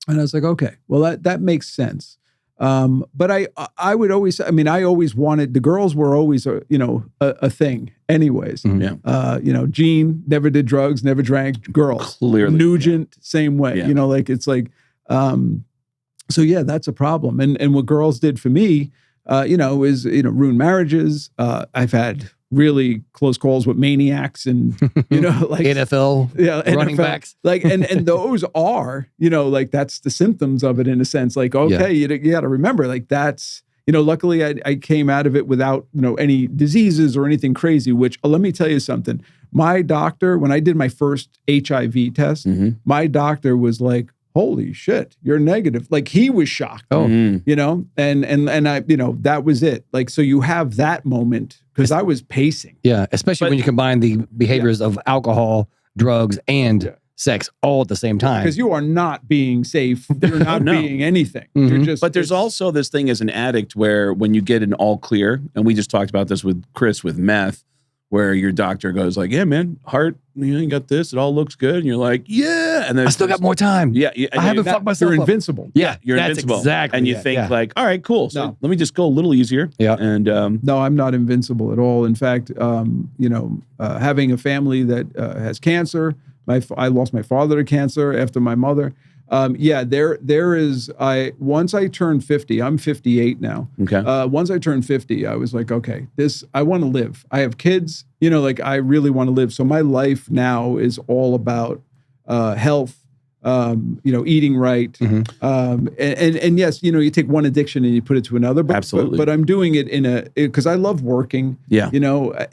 And I was like, okay, well that makes sense. But I would always, I always wanted, the girls were always a thing anyways. Gene never did drugs, never drank. Girls, clearly. Nugent, same way. It's like, so yeah, that's a problem. And what girls did for me, is ruin marriages. I've had really close calls with maniacs and like NFL running backs, like and those are like that's the symptoms of it in a sense. Like you got to remember, like that's luckily I came out of it without any diseases or anything crazy. Which let me tell you something. My doctor, when I did my first HIV test, my doctor was like, "Holy shit, you're negative." Like he was shocked. And I, that was it. Like, so you have that moment because I was pacing. Yeah. Especially when you combine the behaviors of alcohol, drugs, and sex all at the same time. Because you are not being safe. You're not being anything. You're just, but there's also this thing as an addict where when you get an all clear, and we just talked about this with Chris with meth, where your doctor goes like, "Yeah, man, heart, you got this. It all looks good." And you're like, "Yeah." And then I still got more time. Yeah. I haven't fucked myself You're up. invincible. Yeah. You're that's invincible. Exactly. And you think like, all right, cool. So let me just go a little easier. Yeah. And no, I'm not invincible at all. In fact, having a family that has cancer, I lost my father to cancer after my mother. There is, once I turned 50, I'm 58 now. Okay. Once I turned 50, I was like, okay, I want to live. I have kids, I really want to live. So my life now is all about health, eating right. And yes, you take one addiction and you put it to another. Absolutely. But I'm doing it because I love working. Yeah.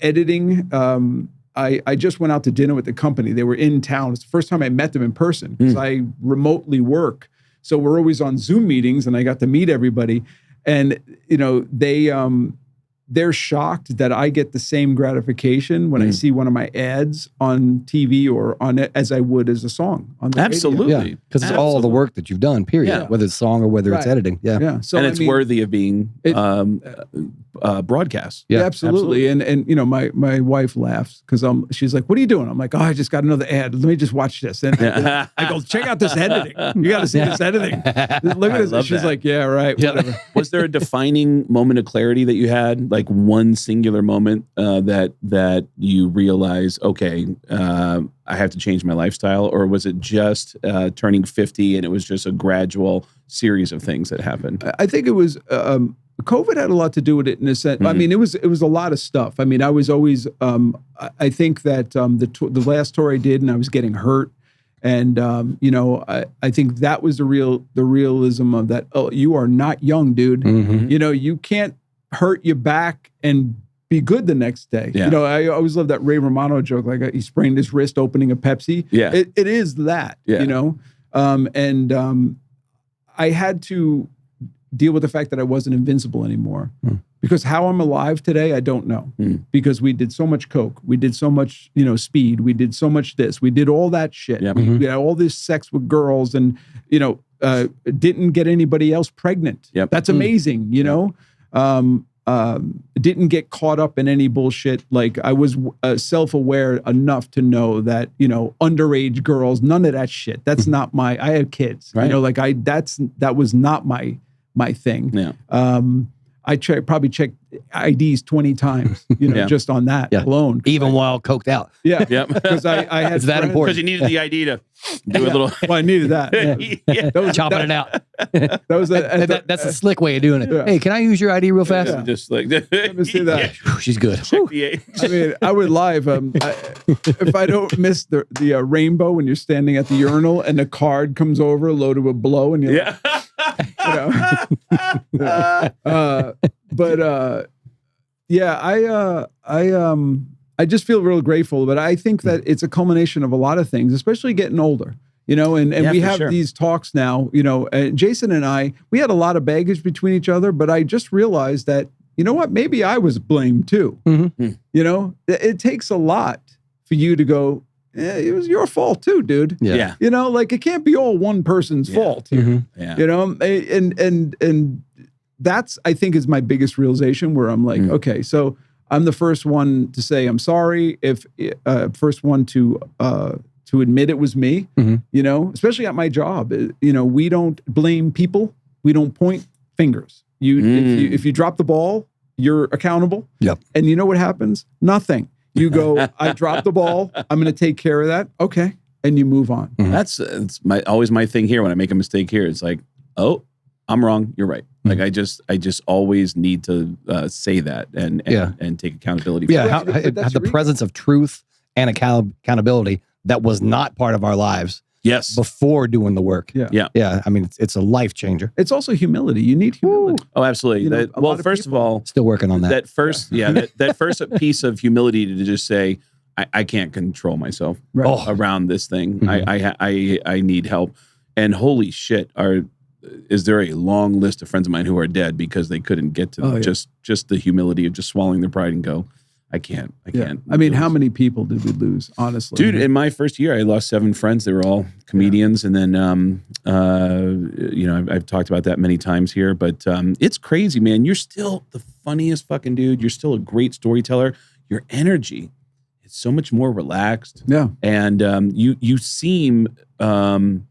Editing. I just went out to dinner with the company. They were in town. It's the first time I met them in person because I remotely work. So we're always on Zoom meetings and I got to meet everybody. And, they're shocked that I get the same gratification when I see one of my ads on TV or on it as I would as a song on the Absolutely. radio. Because it's all the work that you've done, period. Yeah. Whether it's song or whether it's editing. Yeah. So, and it's worthy of being broadcast. Yeah, absolutely. And my wife laughs because she's like, "What are you doing?" I'm like, "Oh, I just got another ad. Let me just watch this." And I go, "Check out this editing. You got to see this editing. Look at this." And she's like, "Yeah, right. Whatever." Was there a defining moment of clarity that you had? Like like one singular moment that you realize, okay, I have to change my lifestyle, or was it just turning 50 and it was just a gradual series of things that happened? I think it was COVID had a lot to do with it in a sense. I mean, it was a lot of stuff. I mean, I was always I think that the last tour I did, and I was getting hurt. And I think that was the realism of that. Oh, you are not young, dude. You know, you can't hurt your back and be good the next day. Yeah. You know, I always love that Ray Romano joke. Like he sprained his wrist opening a Pepsi. Yeah, it is that. Yeah. You know, I had to deal with the fact that I wasn't invincible anymore. Because how I'm alive today, I don't know. Because we did so much coke, we did so much, speed, we did so much this, we did all that shit. Yep. We had all this sex with girls, and didn't get anybody else pregnant. Yep. That's amazing. Didn't get caught up in any bullshit. Like I was self-aware enough to know that underage girls, none of that shit. That's not I had kids. Right. That was not my thing. Yeah. I probably checked IDs 20 times, just on that alone. Even while coked out. Yeah. Yep. Because I had It's that important. Because you needed the ID to do a little. Well, I needed that. Yeah. Chopping it out. That was That's a slick way of doing it. Yeah. Hey, can I use your ID real fast? Just like Let me see that. She's good. check the age. I mean, I would live. If I don't miss the rainbow when you're standing at the urinal and the card comes over loaded with blow, and you're Yeah. I just feel real grateful. But I think that it's a culmination of a lot of things, especially getting older. And Yeah, we for have sure. these talks now. Jason and I, we had a lot of baggage between each other, but I just realized that what, maybe I was blamed too. It takes a lot for you to go, it was your fault too, dude. Yeah. Like it can't be all one person's fault here. Yeah. And that's, I think, is my biggest realization, where I'm like, okay, so I'm the first one to say I'm sorry, if first one to admit it was me, especially at my job. We don't blame people. We don't point fingers. If you drop the ball, you're accountable. Yep. And you know what happens? Nothing. You go, I dropped the ball. I'm going to take care of that. Okay. And you move on. That's always my thing here when I make a mistake here. It's like, oh, I'm wrong. You're right. Like I just always need to say that and take accountability. For Yeah. it. Have the presence of truth and accountability that was not part of our lives Yes. before doing the work. Yeah. Yeah. I mean, it's a life changer. It's also humility. You need humility. Oh, absolutely. lot of First of people- all, Still working on that. that first piece of humility to just say, I can't control myself Right. around this thing. I need help. And holy shit, is there a long list of friends of mine who are dead because they couldn't get to just the humility of just swallowing their pride and go, I can't. I mean, how many people did we lose, honestly? Dude, in my first year, I lost 7 friends. They were all comedians. And then, I've talked about that many times here, but it's crazy, man. You're still the funniest fucking dude. You're still a great storyteller. Your energy is so much more relaxed. Yeah. And you seem to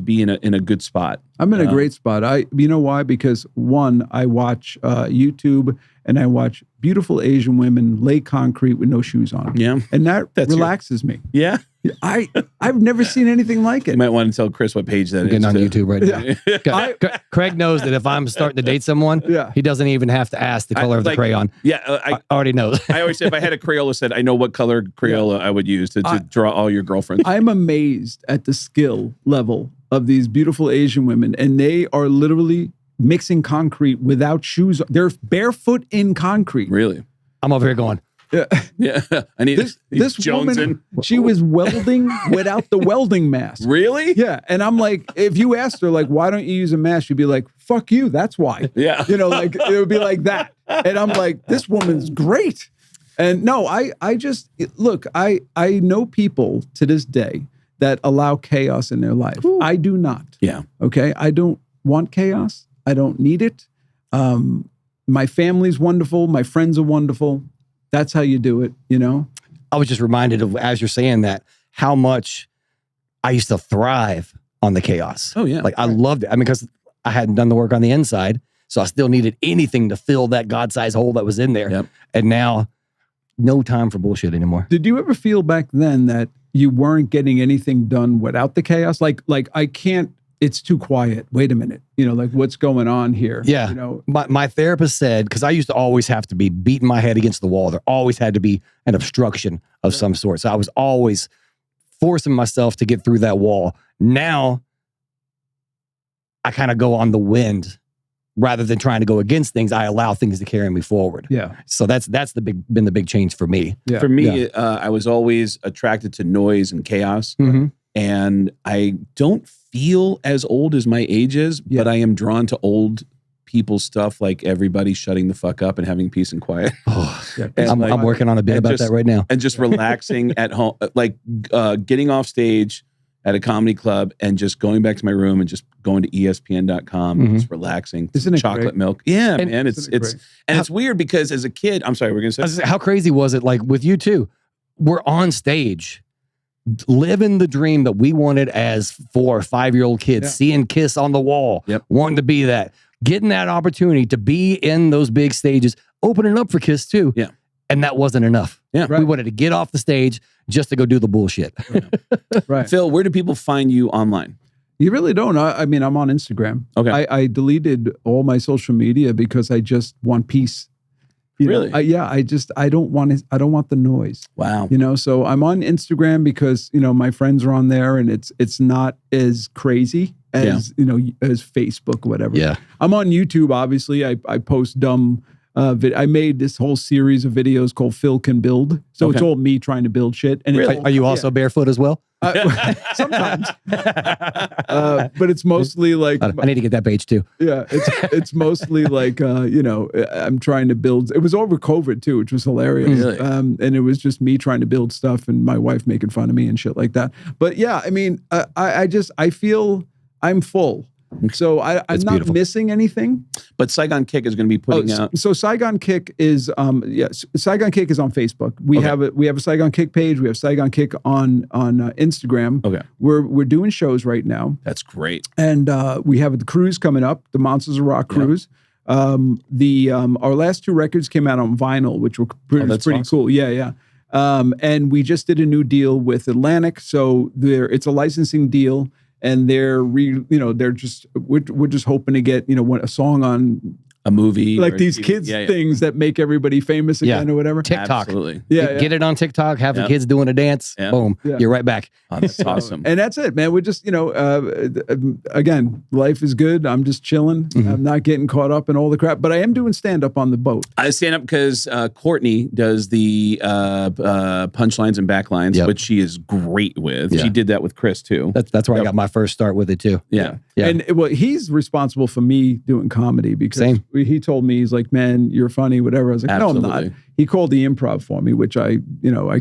be in a good spot. I'm in a great spot. You know why? Because one, I watch YouTube and I watch beautiful Asian women lay concrete with no shoes on. Yeah. And that That's relaxes me. Yeah. I've never seen anything like You it. might want to tell Chris what page that I'm is. getting on too. YouTube right now. Craig knows that if I'm starting to date someone, he doesn't even have to ask the color of the crayon. Yeah. I already knows. I always say if I had a Crayola set, I know what color Crayola I would use to draw all your girlfriends. I'm amazed at the skill level of these beautiful Asian women, and they are literally mixing concrete without shoes. They're barefoot in concrete. Really? I'm over here going, Yeah. I need This Jones woman, she was welding without the welding mask. Really? Yeah. And I'm like, if you asked her, like, why don't you use a mask? She'd be like, fuck you. That's why. Yeah. Like it would be like that. And I'm like, this woman's great. And no, I just, look, I know people to this day that allow chaos in their life. Ooh. I do not. Yeah. Okay. I don't want chaos. I don't need it. My family's wonderful. My friends are wonderful. That's how you do it, I was just reminded of, as you're saying that, how much I used to thrive on the chaos. Oh, yeah. Like I loved it. I mean, because I hadn't done the work on the inside. So I still needed anything to fill that God-sized hole that was in there. Yep. And now, no time for bullshit anymore. Did you ever feel back then that you weren't getting anything done without the chaos? Like I can't, it's too quiet. Wait a minute. You know, like what's going on here? Yeah. You know, My therapist said, because I used to always have to be beating my head against the wall. There always had to be an obstruction of some sort. So I was always forcing myself to get through that wall. Now, I kind of go on the wind rather than trying to go against things. I allow things to carry me forward. yeah. So that's been the big change for me. Yeah. For me, I was always attracted to noise and chaos. Mm-hmm. And I don't feel as old as my age is, but I am drawn to old people's stuff, like everybody shutting the fuck up and having peace and quiet. Yeah. And I'm like- working on a bit and about just- that right now. and just relaxing at home, like getting off stage at a comedy club and just going back to my room and just going to ESPN.com and just relaxing. Isn't it chocolate great? milk? Yeah, And- man. Isn't it great? And it's weird because as a kid, I'm sorry, we're gonna I say was gonna say, how crazy was it? Like with you too, we're on stage, living the dream that we wanted as 4 or 5-year-old kids, Yeah. seeing Kiss on the wall, Yep. wanting to be that, getting that opportunity to be in those big stages, opening up for Kiss too. Yeah. And that wasn't enough. Yeah. We wanted to get off the stage just to go do the bullshit. Right. Phil, where do people find you online? You really don't. I mean, I'm on Instagram. Okay. I deleted all my social media because I just want peace. You know, Really? I don't want it. I don't want the noise. Wow. You know, so I'm on Instagram because, you know, my friends are on there and it's not as crazy as, you know, as Facebook or whatever. Yeah. I'm on YouTube, obviously. I post dumb I made this whole series of videos called Phil Can Build. So it's Okay. all me trying to build shit. And it's all- Are you also barefoot as well? sometimes. But it's mostly like I need to get that page too. yeah, it's mostly like you know, I'm trying to build. It was over COVID too, which was hilarious. Really? And it was just me trying to build stuff and my wife making fun of me and shit like that. But yeah, I mean, I feel I'm full. So I'm That's not beautiful. missing anything. But Saigon Kick is going to be putting out. So Saigon Kick is Saigon Kick is on Facebook. We Okay. have a Saigon Kick page. We have Saigon Kick on Instagram. Okay. We're doing shows right now. That's great. And we have the cruise coming up, the Monsters of Rock cruise. Our last 2 records came out on vinyl, which were pretty awesome. cool. Yeah. And we just did a new deal with Atlantic, so it's a licensing deal, and we're just hoping to get a song on A movie. like or these TV. kids Yeah. things that make everybody famous again or whatever. TikTok. Absolutely. Yeah, Get it on TikTok, have the Yeah. kids doing a dance. Yeah. Boom. Yeah. You're right back. Oh, that's awesome. And that's it, man. We're just, again, life is good. I'm just chilling. I'm not getting caught up in all the crap, but I am doing stand up on the boat. I stand up because Courtney does the punchlines and backlines, Yep. which she is great with. Yeah. She did that with Chris too. That's where I got my first start with it too. Yeah. Yeah. And he's responsible for me doing comedy because Same. he told me, he's like, man, you're funny, whatever. I was like, no, I'm Absolutely. not. He called the Improv for me, which I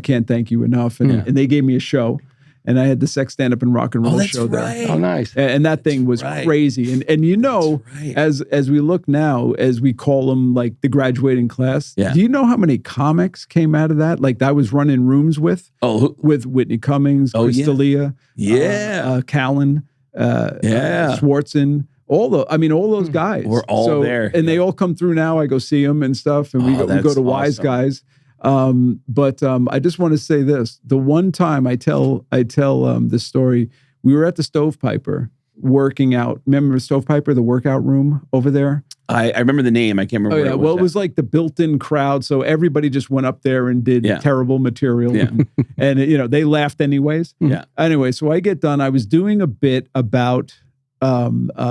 can't thank you enough. And they gave me a show, and I had the sex stand up and rock and roll show there. Oh, nice. And that thing was right. crazy. And right. as we look now, as we call them like the graduating class, Yeah. do you know how many comics came out of that? Like that I was running rooms with Whitney Cummings, Oh, Chris yeah. D'Elia, Yeah. Callan, Yeah. Swartzen, all those guys. We're all there. And they all come through now. I go see them and stuff, and we go that's to Wise awesome. Guys. But I just want to say this: the one time I tell this story, we were at the Stovepiper working out. Remember Stovepiper, the workout room over there? I remember the name. I can't remember. Oh where yeah, it well, was it was like the built-in crowd, so everybody just went up there and did Yeah. terrible material, Yeah. and they laughed anyways. Yeah. Anyway, so I get done. I was doing a bit about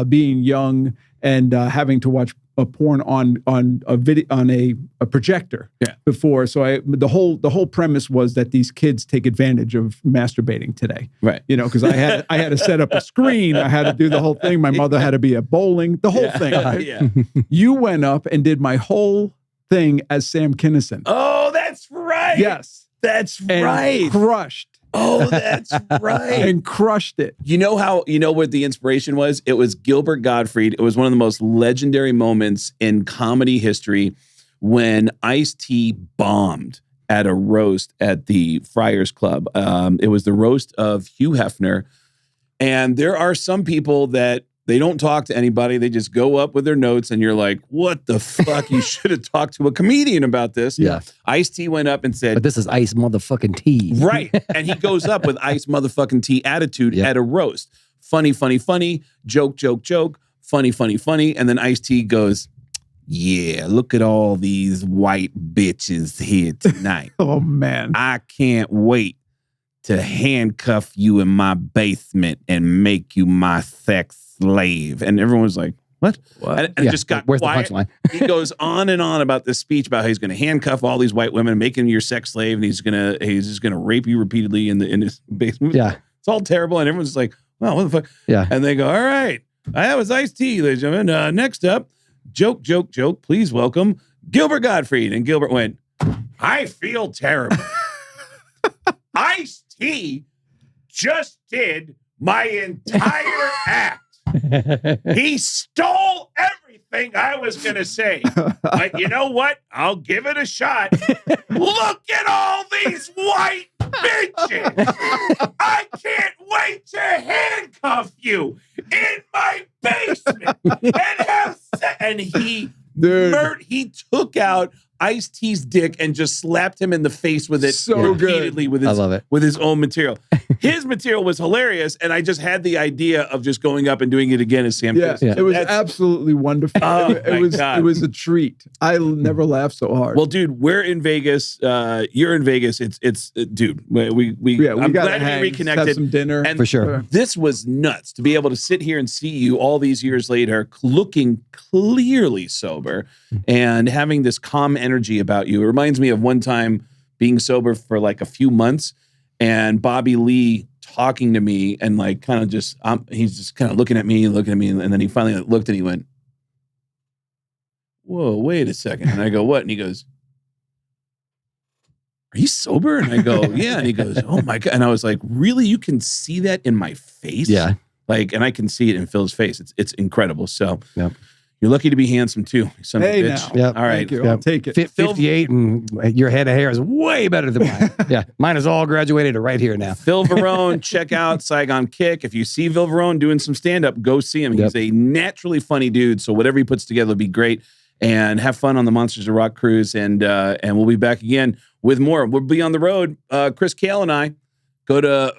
being young and having to watch a porn on a video on a projector before. So the whole premise was that these kids take advantage of masturbating today. Right. Because I had to set up a screen. I had to do the whole thing. My mother had to be at bowling. The whole thing. Right? Yeah. You went up and did my whole thing as Sam Kinison. Oh, that's right. Yes. That's And right. crushed. Oh, that's right. And crushed it. You know what the inspiration was? It was Gilbert Gottfried. It was one of the most legendary moments in comedy history when Ice-T bombed at a roast at the Friars Club. It was the roast of Hugh Hefner. And there are some people that They don't talk to anybody. They just go up with their notes, and you're like, what the fuck? You should have talked to a comedian about this. Yeah. Ice-T went up and said, But this is Ice motherfucking T. right. And he goes up with Ice motherfucking T attitude at a roast. Funny, funny, funny. Joke, joke, joke. Funny, funny, funny. And then Ice-T goes, yeah, look at all these white bitches here tonight. Oh, man. I can't wait to handcuff you in my basement and make you my sex slave. And everyone was like, what? And it just got Where's quiet. the punchline? He goes on and on about this speech about how he's going to handcuff all these white women, make them your sex slave, and he's just gonna rape you repeatedly in his basement. Yeah. It's all terrible. And everyone's just like, well, what the fuck? Yeah. And they go, all right, that was Ice-T, ladies and gentlemen. Next up, joke, joke, joke. Please welcome Gilbert Gottfried. And Gilbert went, I feel terrible. Ice-T just did my entire act. He stole everything I was going to say. But you know what? I'll give it a shot. Look at all these white bitches. I can't wait to handcuff you in my basement and have sex. And he took out Ice-T's dick and just slapped him in the face with it repeatedly with his, I love it. with his own material. His material was hilarious, and I just had the idea of just going up and doing it again as Sam Kinison. It was absolutely wonderful. It was a treat. I never laughed so hard. Well, dude, we're in Vegas. You're in Vegas. It's dude. I'm glad we reconnected. Have some dinner and for sure. This was nuts to be able to sit here and see you all these years later, looking clearly sober and having this calm energy about you. It reminds me of one time being sober for like a few months and Bobby Lee talking to me and like kind of just, he's just kind of looking at me. And then he finally looked and he went, whoa, wait a second. And I go, what? And he goes, are you sober? And I go, yeah. And he goes, oh my God. And I was like, really? You can see that in my face? Yeah. Like, and I can see it in Phil's face. It's incredible. So Yep. You're lucky to be handsome too, son of a bitch. Yep. All right. Thank you. I'll take it. 58 and your head of hair is way better than mine. Yeah. Mine is all graduated to right here now. Phil Varone, check out Saigon Kick. If you see Phil Varone doing some stand-up, go see him. He's a naturally funny dude, so whatever he puts together will be great. And have fun on the Monsters of Rock cruise, and we'll be back again with more. We'll be on the road. Chris Kale and I go to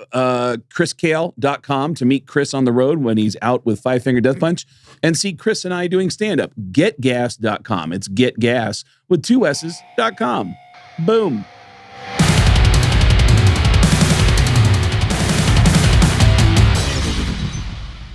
chriskale.com to meet Chris on the road when he's out with Five Finger Death Punch and see Chris and I doing stand-up. Getgas.com. It's getgas with 2 S's.com. Boom.